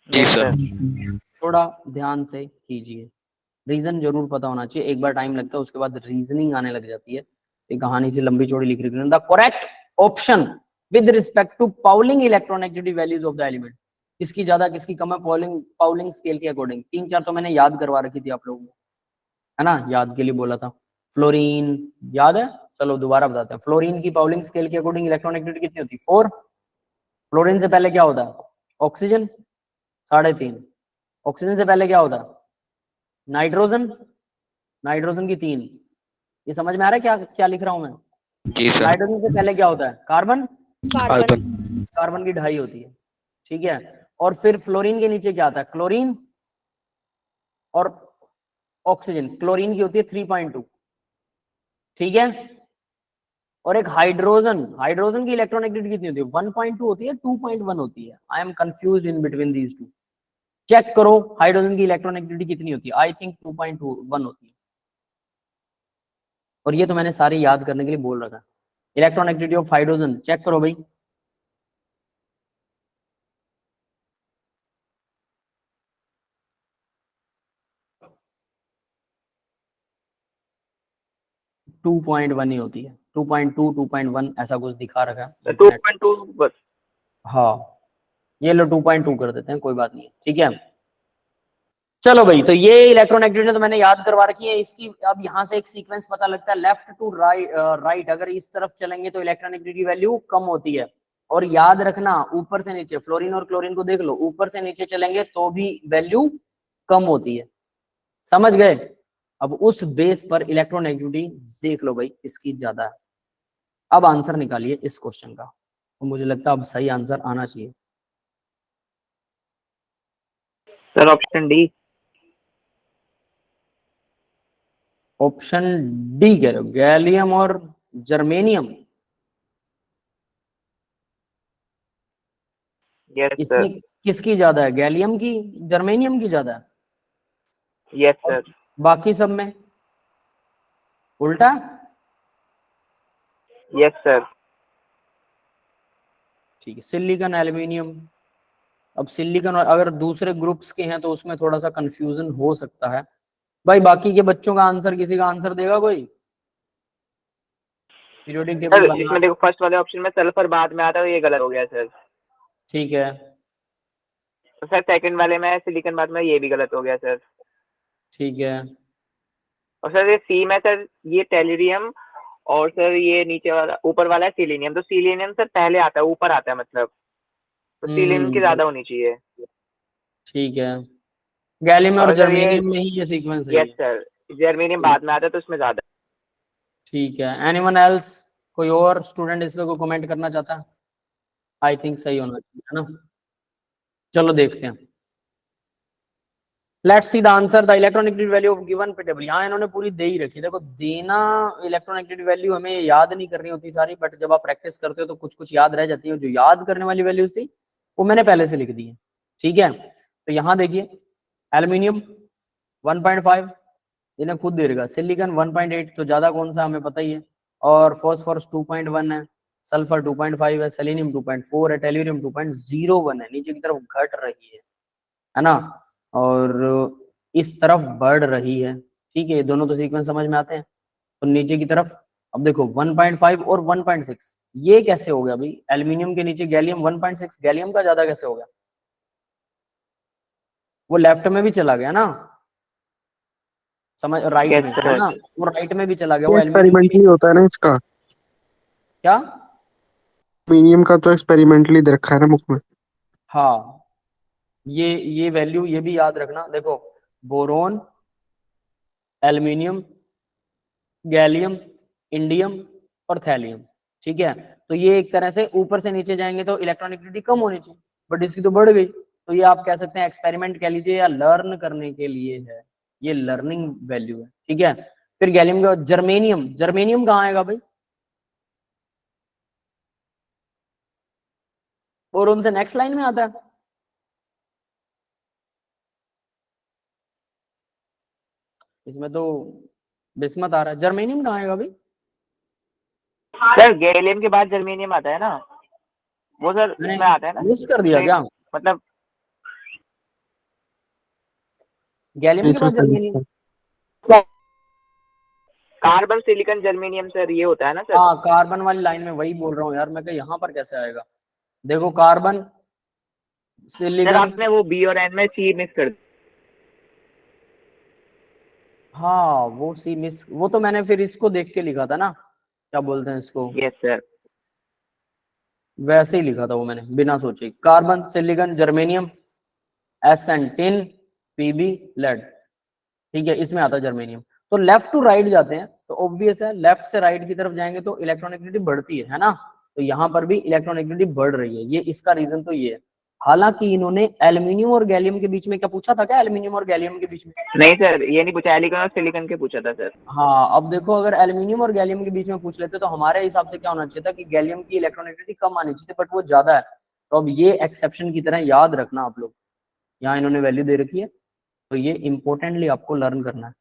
जी यस सर। सर। थोड़ा ध्यान से कीजिए, रीजन जरूर पता होना चाहिए, एक बार टाइम लगता है उसके बाद रीजनिंग आने लग जाती है, ये कहानी से लंबी चौड़ी लिख रही है। The correct option with respect to Pauling electronegativity values of the element, किसकी ज्यादा किसकी कम है पाउलिंग स्केल के अकॉर्डिंग। 3-4 तो मैंने याद करवा रखी थी आप लोगों को, है ना, याद के लिए बोला था। फ्लोरीन याद है, चलो दोबारा बताते हैं। फ्लोरीन की पाउलिंग स्केल के अकॉर्डिंग इलेक्ट्रोनेगेटिविटी कितनी होती है? 4। फ्लोरीन से पहले क्या होता है? ऑक्सीजन 3.5। ऑक्सीजन से पहले क्या होता है? नाइट्रोजन, नाइट्रोजन की 3। ये समझ में आ रहा है क्या क्या लिख रहा हूं मैं? जी सर। नाइट्रोजन से पहले क्या होता है? Carbon, carbon. कार्बन की 2.5 होती है, ठीक है। और फिर फ्लोरीन के नीचे क्या आता है? क्लोरीन और ऑक्सीजन, क्लोरीन की होती है 3.2, ठीक है। और एक हाइड्रोजन, हाइड्रोजन की इलेक्ट्रॉनेगेटिविटी कितनी होती है? 1.2 होती है, 2.1 होती है। I am confuse in between these two, check करो हाइड्रोजन की इलेक्ट्रॉनेगेटिविटी कितनी होती है, आई थिंक 2.1 होती है, और ये तो मैंने सारे याद करने के लिए बोल रखा है। इलेक्ट्रॉनेगेटिविटी ऑफ हाइड्रोजन चेक करो भाई, टू पॉइंट वन ही होती है, 2.2 2.1 ऐसा कुछ दिखा रखा है। 2.2 बस। हाँ ये लो 2.2 कर देते हैं, कोई बात नहीं है, ठीक है। चलो भाई, तो ये इलेक्ट्रोनेगेटिविटी तो मैंने याद करवा रखी है इसकी। अब यहाँ से एक सीक्वेंस पता लगता है, लेफ्ट टू राइट, अगर इस तरफ चलेंगे तो इलेक्ट्रोनेगेटिविटी वैल्यू कम होती है। और याद रखना ऊपर से नीचे, फ्लोरीन और क्लोरीन को देख लो, ऊपर से नीचे चलेंगे तो भी वैल्यू कम होती है, समझ गए। अब उस बेस पर इलेक्ट्रोनेगेटिविटी देख लो भाई इसकी ज्यादा है। अब आंसर निकालिए इस क्वेश्चन का, तो मुझे लगता है अब सही आंसर आना चाहिए। Sir option D. Option D कह रहे हो, गैलियम और जर्मेनियम। यस इसमें सर। किसकी ज्यादा है, गैलियम की, जर्मेनियम की ज्यादा है? Yes sir. बाकी सब में उल्टा? Yes sir. ठीक है, सिलिकॉन, एल्यूमिनियम। अब सिलिकॉन अगर दूसरे ग्रुप्स के हैं तो उसमें थोड़ा सा कंफ्यूजन हो सकता है भाई। बाकी के बच्चों का आंसर, किसी का आंसर देगा कोई? पीरियोडिक टेबल सर बनना, इसमें देखो फर्स्ट वाले ऑप्शन में सल्फर बाद में आता है, ये गलत हो गया सर। ठीक है, तो सर सेकंड वाले में सिलिकॉन बाद में, ये भी गलत हो गया सर। ठीक है। और सर ये सी में सर ये टेलुरियम, और सर ये नीचे वाला ऊपर वाला है सिलीनियम। तो सिलीनियम सर पहले आता है, ऊपर आता है मतलब, तो सिलीनियम की ज्यादा होनी चाहिए। ठीक है, गैलियम और और सर ये जर्मेनियम में ही ये सीक्वेंस है यस ये। सर, जर्मेनियम बाद में आता है तो उसमें ज्यादा। ठीक है, एनीवन एल्स, कोई और स्टूडेंट इस पे कोई कमेंट करना चाहता है? आई थिंक सही होना चाहिए, है ना। चलो देखते हैं, let's see the answer. The electronegativity value of given table, यहाँ इन्होंने पूरी दे ही रखी। देखो देना, इलेक्ट्रोनेगेटिविटी वैल्यू हमें याद नहीं करनी होती सारी, बट जब आप प्रैक्टिस करते हो तो कुछ कुछ याद रह जाती है। जो याद करने वाली वैल्यूज थी वो मैंने पहले से लिख दी है, ठीक है। तो यहाँ देखिए, एल्यूमिनियम 1.5 इन्हें खुद दे देगा, सिलिकॉन 1.8, तो ज्यादा कौन सा हमें पता ही है, और फॉस्फोरस 2.1 है, सल्फर 2.5 है, सेलेनियम 2.4 है, टेल्यूरियम 2.01 है, नीचे की तरफ घट रही है ना, और इस तरफ बढ़ रही है, ठीक है। ये दोनों तो सीक्वेंस समझ में आते हैं। तो नीचे की तरफ अब देखो 1.5 और 1.6, ये कैसे हो गया भाई? एल्यूमिनियम के नीचे गैलियम 1.6, गैलियम का ज्यादा कैसे हो गया? वो लेफ्ट में भी चला गया ना, समझ, राइट यस में है सर। ना, वो राइट में भी चला गया, वो ये एल्यूमिनियम की भी। एक्सपेरिमेंटली होता है ना इसका, क्या? मीनियम का तो एक्सपेरिमेंटली दे रखा है ना बुक में। हाँ, ये वैल्यू ये भी याद रखना। देखो बोरोन, एल्यूमिनियम, गैलियम, इंडियम और थैलियम, ठीक है। तो ये एक तरह से ऊपर से नीचे जाएंगे तो इलेक्ट्रॉनिक कम होनी चाहिए, बट इसकी तो बढ़ गई। तो ये आप कह सकते हैं एक्सपेरिमेंट कह लीजिए या लर्न करने के लिए है, ये लर्निंग वैल्यू है, ठीक है। फिर गैलियम का, जर्मेनियम, जर्मेनियम कहाँ आएगा भाई? बोरोन से नेक्स्ट लाइन में आता है। इसमें तो बिस्मत आ रहा है, जर्मेनियम कहाँ आएगा भाई? सर गैलियम के बाद जर्मेनियम आता है ना, वो सर मैंने इसमें आता है ना, मिस कर दिया क्या? मतलब गैलियम के इसमें बाद सही जर्मेनियम? है। कार्बन सिलिकॉन जर्मेनियम सर ये होता है ना सर। हाँ, कार्बन वाली लाइन में वही बोल रहा हूँ यार मैं, कि यहाँ पर कैसे आएगा? देखो कार्बन, सर सिलिकॉन, आपने वो बी और एन में सी मिस कर दिया। हाँ वो सी मिस, वो तो मैंने फिर इसको देख के लिखा था ना, क्या बोलते हैं इसको, यस सर। वैसे ही लिखा था वो मैंने बिना सोचे। Carbon, silicon, germanium, SN, tin, PB, lead, ठीक है, इसमें आता है जर्मेनियम। तो लेफ्ट टू राइट जाते हैं तो ऑब्वियस है, लेफ्ट से राइट की तरफ जाएंगे तो इलेक्ट्रॉनिक बढ़ती है ना। तो यहाँ पर भी इलेक्ट्रॉनिक बढ़ रही है, ये इसका रीजन तो ये है। हालांकि इन्होंने एल्यूमिनियम और गैलियम के बीच में क्या पूछा था, क्या एल्यूमिनियम और गैलियम के बीच में? नहीं सर ये नहीं पूछा, एलिकॉन और सिलिकॉन के पूछा था सर। हाँ, अब देखो अगर एल्यूमिनियम और गैलियम के बीच में पूछ लेते तो हमारे हिसाब से क्या होना चाहिए था कि गैलियम की इलेक्ट्रॉनिसिटी कम आनी चाहिए, बट वो ज्यादा है। तो अब ये एक्सेप्शन की तरह याद रखना आप लोग, यहाँ इन्होंने वैल्यू दे रखी है, तो ये इंपॉर्टेंटली आपको लर्न करना है।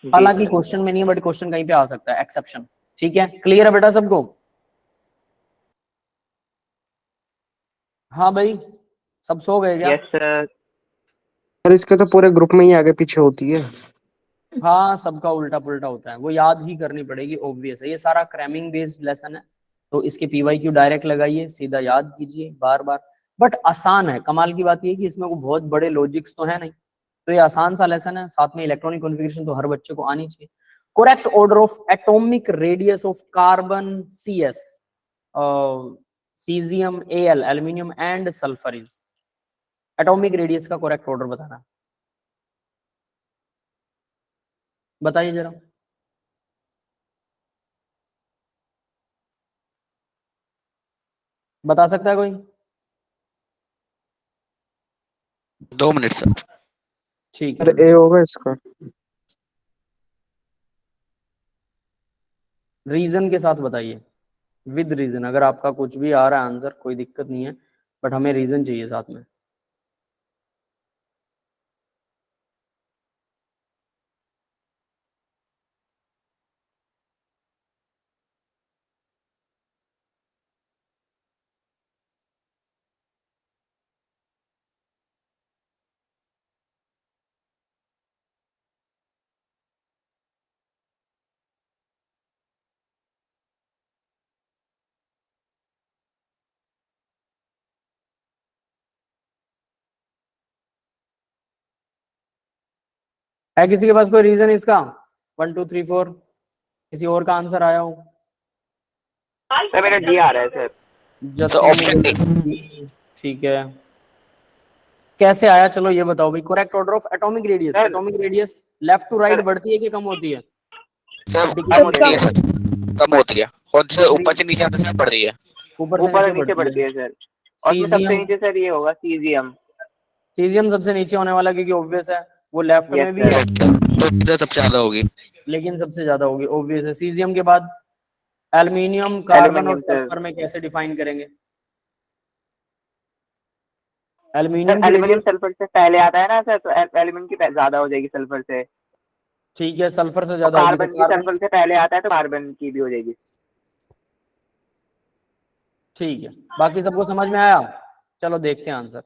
जी हालांकि सर। क्वेश्चन में नहीं है, बट क्वेश्चन कहीं पे आ सकता है, एक्सेप्शन। ठीक है, क्लियर है बेटा सबको? हाँ भाई, सब सो गए क्या? Yes sir. सर इसके तो पूरे ग्रुप में ही आगे पीछे होती है। हाँ, सबका उल्टा पुल्टा होता है, वो याद ही करनी पड़ेगी, ऑब्वियस है। ये सारा क्रैमिंग बेस्ड लेसन है, तो इसके पीवाईक्यू डायरेक्ट लगाइए, सीधा याद कीजिए बार बार। बट आसान है, कमाल की बात ये है कि इसमें कोई बहुत बड़े लॉजिक्स तो है नहीं, तो ये आसान सा लेसन है। साथ में इलेक्ट्रॉनिक कॉन्फ़िगरेशन तो हर बच्चे को आनी चाहिए। Correct order of atomic radius of carbon CS, caesium Al, aluminium and sulphur is. Atomic radius का करेक्ट ऑर्डर बताना, बताइए जरा। बता सकता है कोई? 2 मिनट सर। ठीक सर है, ए होगा इसका। रीजन के साथ बताइए, विद रीजन। अगर आपका कुछ भी आ रहा है आंसर, कोई दिक्कत नहीं है, बट हमें रीजन चाहिए साथ में। है किसी के पास कोई रीजन इसका? 1 2 3 4, किसी और का आंसर आया हो? सर मेरा डी आ रहा है सर। तो ऑप्शन डी। ठीक है, कैसे आया चलो ये बताओ भाई। Correct order of atomic radius, sir- atomic radius left to right sir- बढ़ती है कि कम होती है? सर Decline कम होती है सर, कम होती है, और जैसे ऊपर से नीचे आते से बढ़ रही है। ऊपर से ऊपर नीचे नीचे बढ़ती है सर। और उसमें सबसे सीजियम, नीचे सर ये होगा सीजियम। सीजियम सबसे नीचे होने वाला, क्योंकि ऑब्वियस है वो लेफ्ट यस में भी सर। है, तो सबसे ज्यादा होगी। लेकिन सबसे ज्यादा होगी, ऑब्वियस है। सीजियम के बाद एल्यूमिनियम, कार्बन और एल्यूमिनियम सर। सल्फर में कैसे डिफाइन करेंगे? सर एल्यूमिनियम की एल्यूमिनियम रेडियस, सल्फर से पहले आता है ना सर, तो एल्यूमिनियम की ज्यादा हो जाएगी सल्फर से। ठीक है, सल्फर से और ज्यादा होगी तो कार्बन की कार्बन, सल्फर से पहले आता है तो कार्बन की भी हो जाएगी। ठीक है। बाकी सबको समझ में आया? चलो देखते हैं आंसर।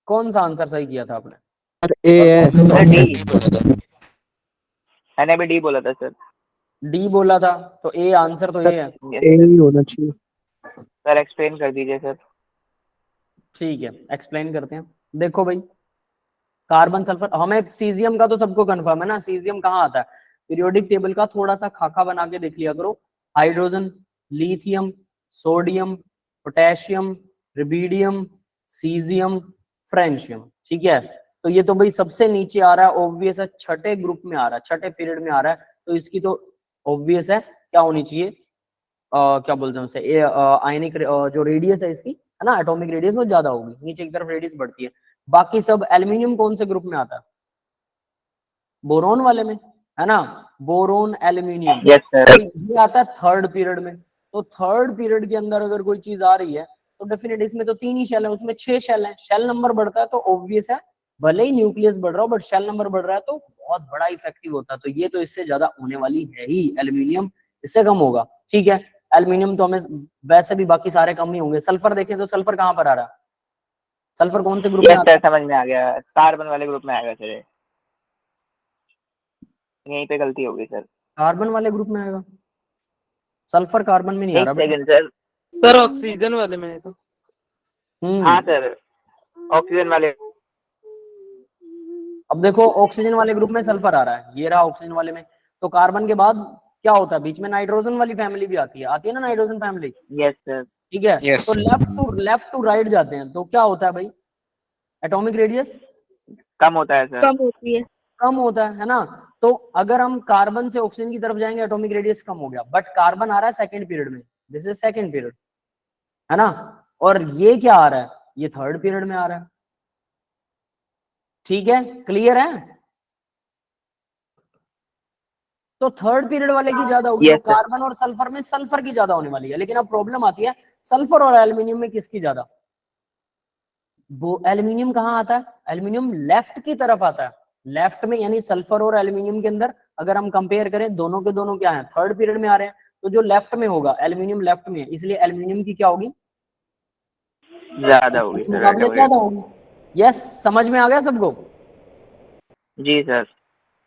कौन सा आंसर सही किया था आपने? सर ए है। सर डी, मैंने अभी डी बोला था सर। डी बोला था, तो ए आंसर तो ए है। यस ए सर। ही होना चाहिए। सर एक्सप्लेन कर दीजिए सर। ठीक है, एक्सप्लेन करते हैं। देखो भाई, कार्बन सल्फर, हमें सीजियम का तो सबको कंफर्म है ना, सीजियम कहाँ आता है? पीरियोडिक टेबल का थोड़ा सा खाका बना के देख लिया करो। Hydrogen, lithium, sodium, potassium, rubidium, caesium, francium. ठीक है, तो ये तो भाई सबसे नीचे आ रहा है, ऑब्वियस है, छठे ग्रुप में आ रहा है, छठे पीरियड में आ रहा है, तो इसकी तो ऑब्वियस है क्या होनी चाहिए, क्या बोलते हैं उसे, आयनिक जो रेडियस है इसकी, है ना, एटॉमिक रेडियस वो ज्यादा होगी, नीचे की तरफ रेडियस बढ़ती है। बाकी सब, एल्यूमिनियम कौन से ग्रुप में आता है? बोरोन वाले में, है ना, बोरोन एल्यूमिनियम, यस सर। ये आता है थर्ड पीरियड में। तो थर्ड पीरियड के अंदर अगर कोई चीज आ रही है, तो डेफिनेट, इसमें तो 3 ही शेल है, उसमें 6 शेल है, शेल नंबर बढ़ता है तो ऑब्वियस है, भले ही न्यूक्लियस बढ़ रहा हो बट शेल नंबर बढ़ रहा है तो बहुत बड़ा इफेक्टिव होता है। तो ये तो इससे ज्यादा होने वाली है ही, एल्यूमिनियम इससे कम होगा। ठीक है, एल्यूमिनियम तो हमें वैसे भी बाकी सारे कम ही होंगे। सल्फर देखें तो सल्फर कहाँ पर आ रहा है? सल्फर कौन से ग्रुप में यस आता सर है? समझ में आ गया, कार्बन वाले ग्रुप में आएगा सर। यहीं पे गलती होगी सर। कार्बन वाले ग्रुप में आएगा, सल्फर कार्बन में नहीं आ एक रहा बेटा। Second sir. सर ऑक्सीजन वाले में है तो। हाँ सर, ऑक्सीजन वाले। अब देखो, ऑक्सीजन वाले ग्रुप में सल्फर आ रहा है, ये रहा ऑक्सीजन वाले में, तो कार्बन के बाद क्या होता है? बीच में नाइट्रोजन वाली फैमिली भी आती है ना, नाइट्रोजन फैमिली। Yes sir. ठीक है, Yes. तो लेफ्ट टू राइट जाते हैं तो क्या होता है भाई? एटॉमिक रेडियस कम होता है सर। कम होती है। कम होता है ना। तो अगर हम कार्बन से ऑक्सीजन की तरफ जाएंगे, एटॉमिक रेडियस कम हो गया, बट कार्बन आ रहा है सेकंड पीरियड में, दिस इज सेकंड पीरियड, है ना, और ये क्या आ रहा है? ये थर्ड पीरियड में आ रहा है। ठीक है, क्लियर है? तो थर्ड पीरियड वाले की ज्यादा होगी, Yes, तो sir. कार्बन और सल्फर में सल्फर की ज्यादा होने वाली है। लेकिन अब प्रॉब्लम आती है सल्फर और एल्यूमिनियम में किसकी ज्यादा। वो एल्यूमिनियम कहाँ आता है, एल्यूमिनियम लेफ्ट की तरफ आता है, लेफ्ट में, यानी सल्फर और एल्यूमिनियम के अंदर अगर हम कंपेयर करें दोनों के दोनों क्या है, थर्ड पीरियड में आ रहे हैं, तो जो लेफ्ट में होगा एल्यूमिनियम लेफ्ट में है, इसलिए एल्यूमिनियम की क्या होगी, ज्यादा होगी सर, मुकाबले ज्यादा होगी। यस, समझ में आ गया सबको। जी सर।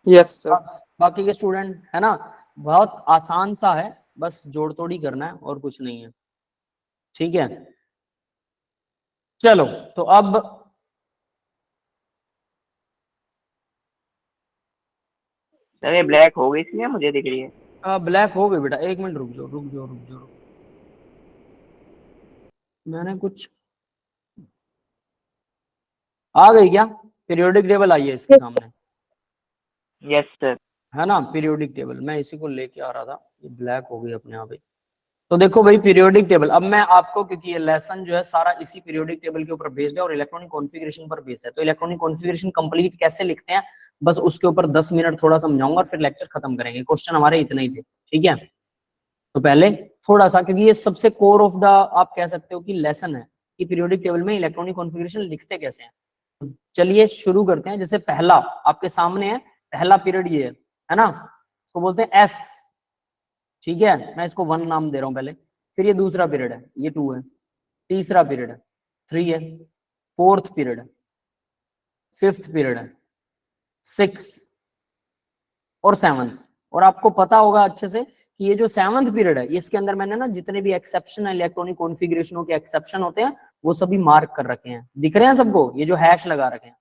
Yes sir. बाकी के स्टूडेंट है ना, बहुत आसान सा है, बस जोड़ तोड़ ही करना है और कुछ नहीं है, ठीक है। चलो तो अब सर ये ब्लैक हो गई इसलिए मुझे दिख रही है। ब्लैक हो गई बेटा, एक मिनट रुक जाओ रुक जाओ रुक जाओ रुक जाओ, मैंने कुछ आ गई क्या, पीरियोडिक टेबल आई है इसके सामने, यस सर। है ना, पीरियोडिक टेबल मैं इसी को लेके आ रहा था, ये ब्लैक हो गई अपने आप ही। तो देखो भाई पीरियोडिक टेबल, अब मैं आपको, क्योंकि ये लेसन जो है सारा इसी पीरियोडिक टेबल के ऊपर बेस्ड है और इलेक्ट्रॉनिक कॉन्फ़िगरेशन पर बेस्ड है, तो इलेक्ट्रॉनिक कॉन्फ़िगरेशन कंप्लीट कैसे लिखते हैं बस उसके ऊपर 10 मिनट थोड़ा समझाऊंगा और फिर लेक्चर खत्म करेंगे। क्वेश्चन हमारे इतने ही थे, ठीक है। तो पहले थोड़ा सा, क्योंकि ये सबसे कोर ऑफ द आप कह सकते हो कि लेसन है कि पीरियोडिक टेबल में इलेक्ट्रॉनिक कॉन्फ़िगरेशन लिखते कैसे हैं। तो चलिए शुरू करते हैं। जैसे पहला आपके सामने है, पहला पीरियड ये है ना, इसको बोलते हैं एस, ठीक है, मैं इसको 1 नाम दे रहा हूं पहले। फिर ये दूसरा पीरियड है, ये 2 है, तीसरा पीरियड है 3 है, फोर्थ पीरियड है, फिफ्थ पीरियड है, सिक्स्थ और सेवंथ। और आपको पता होगा अच्छे से कि ये जो सेवंथ पीरियड है इसके अंदर मैंने ना जितने भी एक्सेप्शन है, इलेक्ट्रॉनिक कॉन्फ़िगरेशनों के एक्सेप्शन होते हैं वो सभी मार्क कर रखे हैं, दिख रहे हैं सबको, ये जो हैश लगा रखे हैं,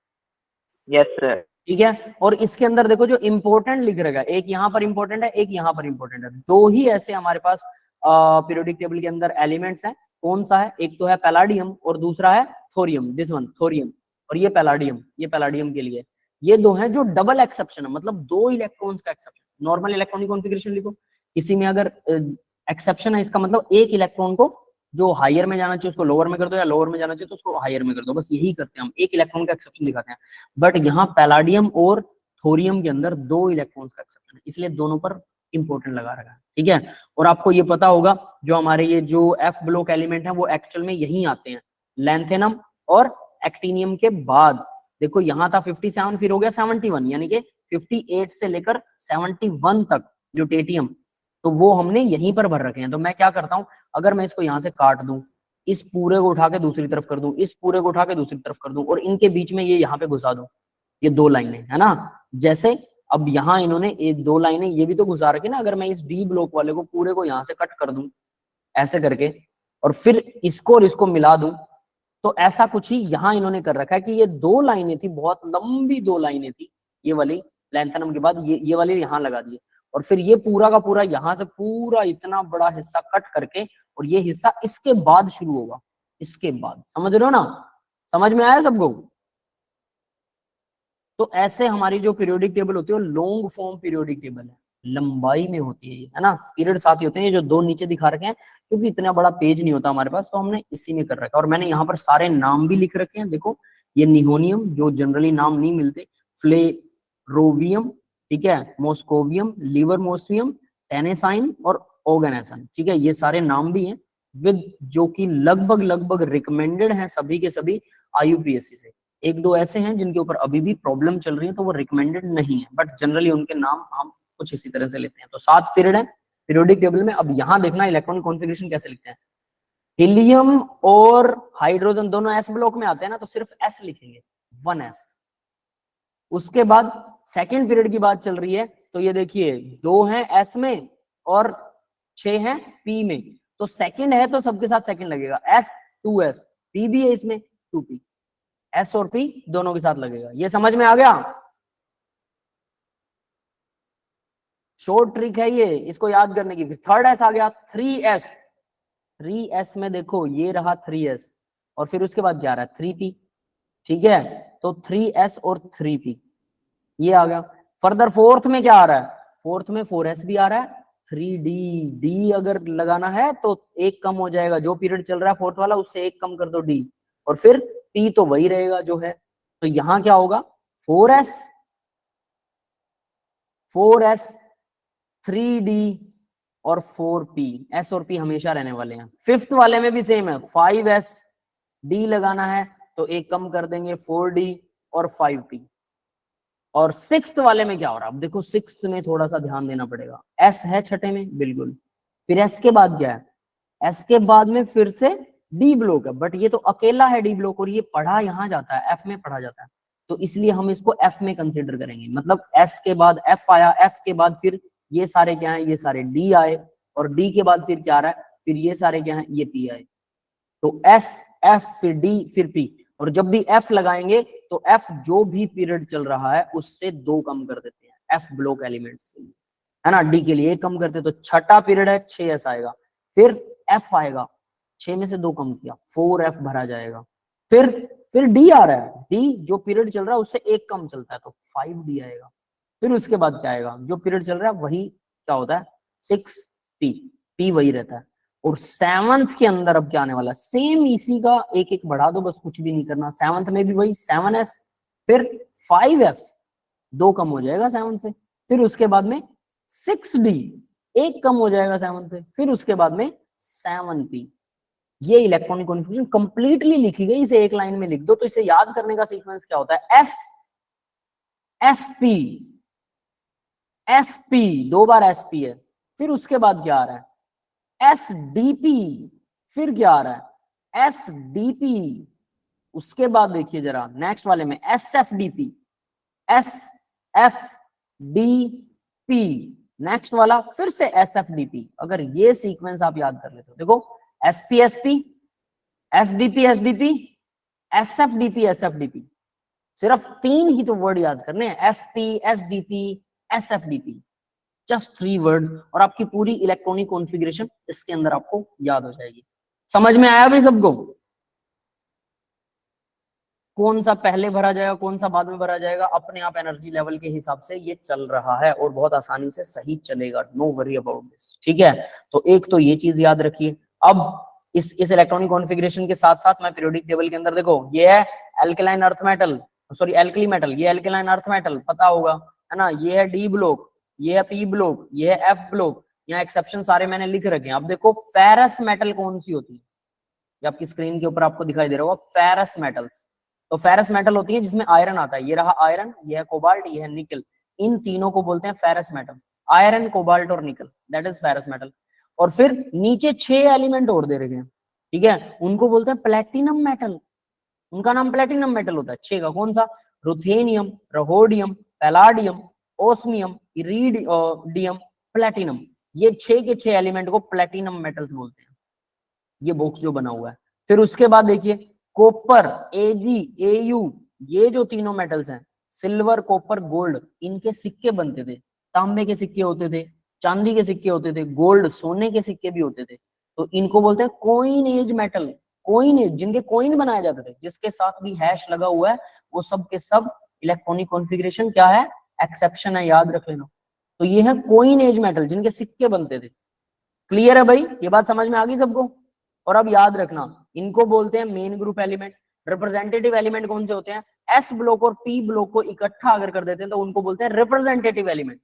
यस सर। ठीक है। और इसके अंदर देखो जो इंपॉर्टेंट लिख रखा है, एक यहाँ पर इंपॉर्टेंट है, एक यहाँ पर इंपॉर्टेंट है, दो ही ऐसे हमारे पास पीरियोडिक टेबल के अंदर एलिमेंट्स हैं। कौन सा है, एक तो है पैलाडियम और दूसरा है थोरियम, दिस वन थोरियम, और ये पैलाडियम, ये पैलाडियम के लिए। ये दो हैं जो डबल एक्सेप्शन है, मतलब 2 इलेक्ट्रॉन्स का एक्सेप्शन। नॉर्मल इलेक्ट्रॉनिक कॉन्फ़िगरेशन लिखो, इसी में अगर एक्सेप्शन है इसका मतलब एक इलेक्ट्रॉन को जो हायर में जाना चाहिए उसको लोअर में कर दो, या लोअर में जाना चाहिए तो उसको हायर में कर दो, बस यही करते हैं हम, एक इलेक्ट्रॉन का एक्सेप्शन दिखाते हैं। बट यहाँ पैलाडियम और थोरियम के अंदर 2 इलेक्ट्रॉन्स का एक्सेप्शन है, इसलिए दोनों पर इंपॉर्टेंट लगा रखा है, ठीक है। और आपको ये पता होगा जो हमारे ये जो एफ ब्लॉक एलिमेंट है वो एक्चुअल में यही आते हैं, लैंथेनम और एक्टिनियम के बाद। देखो यहाँ था 57, फिर हो गया 71, यानी कि 58 से लेकर 71 तक जो टेटियम, तो वो हमने यहीं पर भर रखे हैं। तो मैं क्या करता हूँ, अगर मैं इसको यहाँ से काट दूं, इस पूरे को उठा के दूसरी तरफ कर दूं, इस पूरे को उठा के दूसरी तरफ कर दूं, और इनके बीच में ये यहाँ पे घुसा दूं, ये 2 लाइनें है ना, जैसे अब यहाँ इन्होंने एक 2 लाइनें ये भी तो घुसा रखी ना, अगर मैं इस डी ब्लॉक वाले को पूरे को यहाँ से कट कर दूं ऐसे करके, और फिर इसको और इसको मिला दूं, तो ऐसा कुछ ही यहाँ इन्होंने कर रखा है कि ये 2 लाइनें थी, बहुत लंबी 2 लाइनें थी, ये वाली लैंथेनम के बाद ये वाली यहाँ लगा दी, और फिर ये पूरा का पूरा यहाँ से पूरा इतना बड़ा हिस्सा कट करके, और ये हिस्सा इसके बाद शुरू होगा, इसके बाद, समझ रहे हो ना, समझ में आया सबको। तो ऐसे हमारी जो पीरियोडिक टेबल होती है वो लॉन्ग फॉर्म पीरियोडिक टेबल है, लंबाई में होती है ये, है ना। पीरियड साथ ही होते हैं, ये जो 2 नीचे दिखा रखे हैं, क्योंकि इतना बड़ा पेज नहीं होता हमारे पास, तो हमने इसी में कर रखा है। और मैंने यहाँ पर सारे नाम भी लिख रखे हैं, देखो ये निहोनियम जो जनरली नाम नहीं मिलते, फ्लेरोवियम, ठीक है, मॉस्कोवियम, लिवरमोसियम, टेनेसाइन और ऑर्गेनेसन, ठीक है, ये सारे नाम भी हैं विद, जो कि लगभग रिकमेंडेड हैं सभी के सभी IUPAC से। एक दो ऐसे हैं जिनके ऊपर अभी भी प्रॉब्लम चल रही है, तो वो रिकमेंडेड नहीं है, बट जनरली उनके नाम हम कुछ इसी तरह से लेते हैं। तो 7 पीरियड है पीरियोडिक टेबल में। अब यहाँ देखना इलेक्ट्रॉनिक कॉन्फ़िगरेशन कैसे लिखते हैं। हीलियम और हाइड्रोजन दोनों एस ब्लॉक में आते हैं ना, तो सिर्फ एस लिखेंगे, 1s। उसके बाद सेकेंड पीरियड की बात चल रही है, तो ये देखिए 2 हैं एस में और 6 हैं पी में, तो सेकंड है तो सबके साथ सेकंड लगेगा, S 2s, P भी है इसमें 2p, S और P दोनों के साथ लगेगा। ये समझ में आ गया, शॉर्ट ट्रिक है ये, इसको याद करने की। फिर थर्ड S आ गया 3s, 3s में देखो ये रहा 3s, और फिर उसके बाद क्या रहा है 3p, ठीक है, तो 3s और 3p ये आ गया। फर्दर फोर्थ में क्या आ रहा है, फोर्थ में 4s भी आ रहा है, 3d, d अगर लगाना है तो एक कम हो जाएगा, जो पीरियड चल रहा है फोर्थ वाला उससे एक कम कर दो d, और फिर p तो वही रहेगा जो है। तो यहां क्या होगा 4s, 4s 3D और 4P, S और P हमेशा रहने वाले हैं। फिफ्थ वाले में भी सेम है, 5S D लगाना है तो एक कम कर देंगे 4D और 5P। और सिक्स्थ वाले में क्या हो रहा है, अब देखो सिक्स्थ में थोड़ा सा ध्यान देना पड़ेगा। S है छठे में, बिल्कुल, फिर S के बाद क्या है, S के बाद में फिर से D ब्लॉक है, बट ये तो अकेला है D ब्लॉक और ये पढ़ा यहाँ जाता है, F में पढ़ा जाता है, तो इसलिए हम इसको F में कंसिडर करेंगे। मतलब S के बाद F आया, F के बाद फिर ये सारे क्या है, ये सारे D आए, और D के बाद फिर क्या आ रहा है, फिर ये सारे क्या है, ये P आए। तो S, F, फिर D, फिर P, और जब भी F लगाएंगे तो F जो भी पीरियड चल रहा है उससे 2 कम कर देते हैं F ब्लॉक एलिमेंट्स के लिए, है ना। D के लिए 1 कम करते, तो छठा पीरियड है 6S आएगा, फिर F आएगा, 6 में से 2 कम किया, 4F भरा जाएगा। फिर D आ रहा है, D जो पीरियड चल रहा है उससे 1 कम चलता है तो 5D आएगा। फिर उसके बाद क्या आएगा, जो पीरियड चल रहा है वही क्या होता है, 6P, P वही रहता है। और सेवंथ के अंदर अब क्या आने वाला है, सेम इसी का एक एक बढ़ा दो, बस कुछ भी नहीं करना। सेवंथ में भी वही 7S, फिर 5F, 2 कम हो जाएगा 7 से, फिर उसके बाद में 6D, 1 कम हो जाएगा 7 से, फिर उसके बाद में 7P। ये इलेक्ट्रॉनिक कॉन्फ़िगरेशन कंप्लीटली लिखी गई, इसे एक लाइन में लिख दो। तो इसे याद करने का सीक्वेंस क्या होता है, S, SP, SP, 2 बार SP है, फिर उसके बाद क्या आ रहा है, SDP, फिर क्या आ रहा है, SDP, उसके बाद देखिए जरा नेक्स्ट वाले में SFDP, SFDP, नेक्स्ट वाला फिर से SFDP। अगर ये सीक्वेंस आप याद कर लेते हो, देखो SPSP, SDP, SDP, SFDP, SFDP, सिर्फ 3 ही तो वर्ड याद करने हैं, SP, SDP, SFDP, just 3 words, और आपकी पूरी इलेक्ट्रॉनिक कॉन्फ़िगरेशन इसके अंदर आपको याद हो जाएगी। समझ में आया भाई सबको, कौन सा पहले भरा जाएगा कौन सा बाद में भरा जाएगा, अपने आप एनर्जी लेवल के हिसाब से ये चल रहा है और बहुत आसानी से सही चलेगा, नो वरी अबाउट दिस, ठीक है। तो एक तो ये चीज याद रखिए। अब इस इलेक्ट्रॉनिक कॉन्फ़िगरेशन के साथ साथ मैं पीरियोडिक टेबल के अंदर देखो, ये है alkaline earth metal, sorry alkali metal, ये एल्कलाइन अर्थ मेटल पता होगा, है ना। ये है डी ब्लॉक, ये है पी ब्लॉक, ये है एफ ब्लॉक, यहाँ एक्सेप्शन सारे मैंने लिख रखे हैं। अब देखो फेरस मेटल कौन सी होती है, ये आपकी स्क्रीन के ऊपर आपको दिखाई दे रहा होगा, फेरस मेटल्स। तो फेरस मेटल होती है जिसमें आयरन आता है, ये रहा आयरन, ये है कोबाल्ट, ये है निकल, इन तीनों को बोलते हैं फेरस मेटल, आयरन, कोबाल्ट और निकल, दैट इज फेरस मेटल। और फिर नीचे 6 एलिमेंट और दे रखे हैं, ठीक है, उनको बोलते हैं प्लेटिनम मेटल, उनका नाम प्लेटिनम मेटल होता है। 6 का कौन सा, ruthenium, rhodium, palladium, osmium, iridium, platinum, ये 6 के 6 एलिमेंट को प्लेटिनम मेटल्स बोलते हैं, ये बॉक्स जो बना हुआ है। फिर उसके बाद देखिए कॉपर, एजी, एयू, ये जो तीनों मेटल्स हैं, सिल्वर, कॉपर, गोल्ड, इनके सिक्के बनते थे, तांबे के सिक्के होते थे, चांदी के सिक्के होते थे, गोल्ड सोने के सिक्के भी होते थे, तो इनको बोलते हैं coinage metal. Coinage, जिनके कॉइन बनाए जाते थे, जिसके साथ भी हैश लगा हुआ है, वो सब के सब इलेक्ट्रॉनिक कॉन्फ़िगरेशन क्या है, एक्सेप्शन है, याद रख लेना। तो ये है कॉइन एज मेटल, जिनके सिक्के बनते थे। क्लियर है भाई, ये बात समझ में आ गई सबको। और अब याद रखना, इनको बोलते हैं main group element. Representative element कौन से होते हैं, एस ब्लॉक और पी ब्लॉक को इकट्ठा अगर कर देते हैं तो उनको बोलते हैं रिप्रेजेंटेटिव एलिमेंट।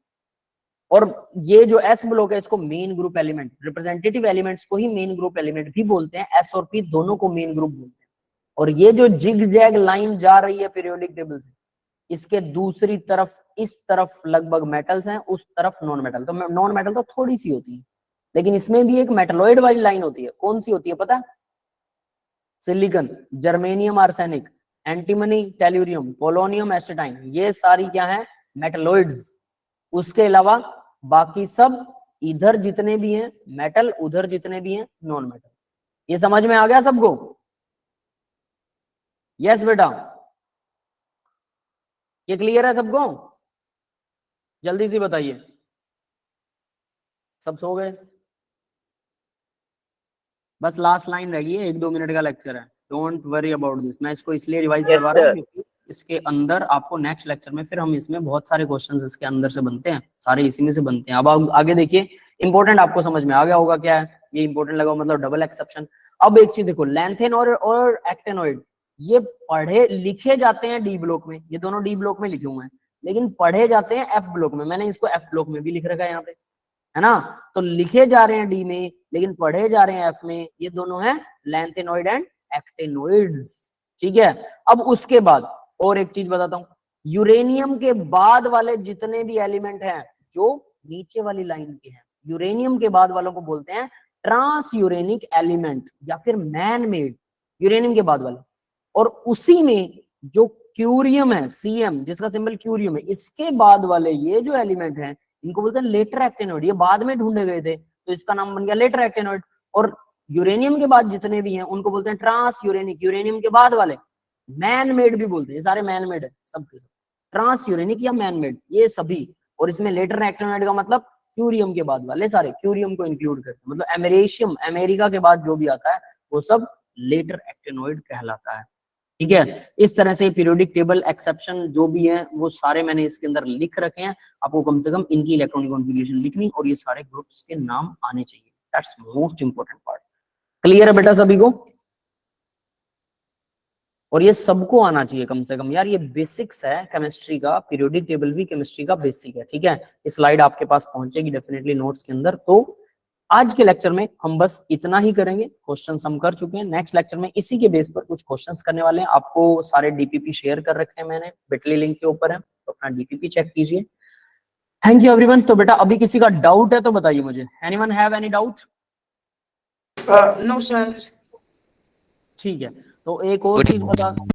और ये जो एस ब्लॉक है इसको main group element, representative elements को ही मेन ग्रुप एलिमेंट भी बोलते हैं, एस और पी दोनों को मेन ग्रुप बोलते हैं। और ये जो जिग जैग लाइन जा रही है पीरियोडिक टेबल से, इसके दूसरी तरफ, इस तरफ लगभग मेटल्स हैं, उस तरफ नॉन मेटल। तो नॉन मेटल तो थोड़ी सी होती है, लेकिन इसमें भी एक मेटलॉइड वाली लाइन होती है। कौन सी होती है पता है, silicon, germanium, arsenic, antimony, tellurium, polonium, astatine, ये सारी क्या है, मेटलॉइड्स। उसके अलावा बाकी सब इधर जितने भी हैं मेटल, उधर जितने भी हैं नॉन मेटल। ये समझ में आ गया सबको, यस बेटा, ये क्लियर है सबको, जल्दी से बताइए। सब सो गए, बस लास्ट लाइन रह गई है, 1-2 मिनट का लेक्चर है, डोंट वरी अबाउट दिस। मैं इसको इसलिए रिवाइज करवा रहा हूँ क्योंकि इसके अंदर आपको नेक्स्ट लेक्चर में फिर हम इसमें बहुत सारे क्वेश्चंस इसके अंदर से बनते हैं, सारे इसी में से बनते हैं। अब आगे देखिए, इंपॉर्टेंट आपको समझ में आ गया होगा क्या है, ये इंपॉर्टेंट लगा मतलब डबल एक्सेप्शन। अब एक चीज देखो, लैंथेन और एक्टेनॉइड, ये पढ़े लिखे जाते हैं डी ब्लॉक में, ये दोनों डी ब्लॉक में लिखे हुए हैं, लेकिन पढ़े जाते हैं एफ ब्लॉक में। मैंने इसको एफ ब्लॉक में भी लिख रखा है यहाँ पे, है ना। तो लिखे जा रहे हैं डी में लेकिन पढ़े जा रहे हैं एफ में, ये दोनों हैं लैंथेनॉइड एंड एक्टिनोइड्स। ठीक है, अब उसके बाद और एक चीज बताता हूं, यूरेनियम के बाद वाले जितने भी एलिमेंट हैं जो नीचे वाली लाइन के हैं, यूरेनियम के बाद वालों को बोलते हैं ट्रांस यूरेनिक एलिमेंट या फिर मैन मेड, यूरेनियम के बाद वाले। और उसी में जो क्यूरियम है, सीएम जिसका सिंबल क्यूरियम है, इसके बाद वाले ये जो एलिमेंट हैं इनको बोलते हैं लेटर एक्टिनोइड। ये बाद में ढूंढे गए थे तो इसका नाम बन गया लेटर एक्टिनोइड। और यूरेनियम के बाद जितने भी हैं उनको बोलते हैं ट्रांस यूरेनिक, यूरेनियम के बाद वाले मैन मेड भी बोलते हैं, ये सारे मैन मेड है सब के सब, ट्रांस यूरेनिक या मैन मेड ये सभी। और इसमें लेटर एक्टिनोइड का मतलब क्यूरियम के बाद वाले सारे, क्यूरियम को इंक्लूड करते हैं, मतलब अमेरिशियम अमेरिका के बाद जो भी आता है वो सब लेटर एक्टिनोइड कहलाता है। ठीक है, इस तरह से पीरियोडिक टेबल एक्सेप्शन जो भी है वो सारे मैंने इसके अंदर लिख रखे हैं। आपको कम से कम इनकी इलेक्ट्रॉनिक कॉन्फ़िगरेशन लिखनी और ये सारे ग्रुप्स के नाम आने चाहिए, that's most important part. Clear है बेटा सभी को? और ये सबको आना चाहिए कम से कम यार, ये बेसिक्स है केमिस्ट्री का, पीरियोडिक टेबल भी केमिस्ट्री का बेसिक है। ठीक है, ये स्लाइड आपके पास पहुंचेगी डेफिनेटली नोट्स के अंदर। तो आज के लेक्चर में हम बस इतना ही करेंगे, क्वेश्चंस हम कर चुके हैं। नेक्स्ट लेक्चर में इसी के बेस पर कुछ क्वेश्चंस करने वाले हैं। आपको सारे डीपीपी शेयर कर रखे हैं मैंने, बिटली लिंक के ऊपर है, तो अपना डीपीपी चेक कीजिए। Thank you everyone. तो बेटा अभी किसी का डाउट है तो बताइए मुझे, anyone have any doubt? No sir. ठीक है, तो एक और चीज बता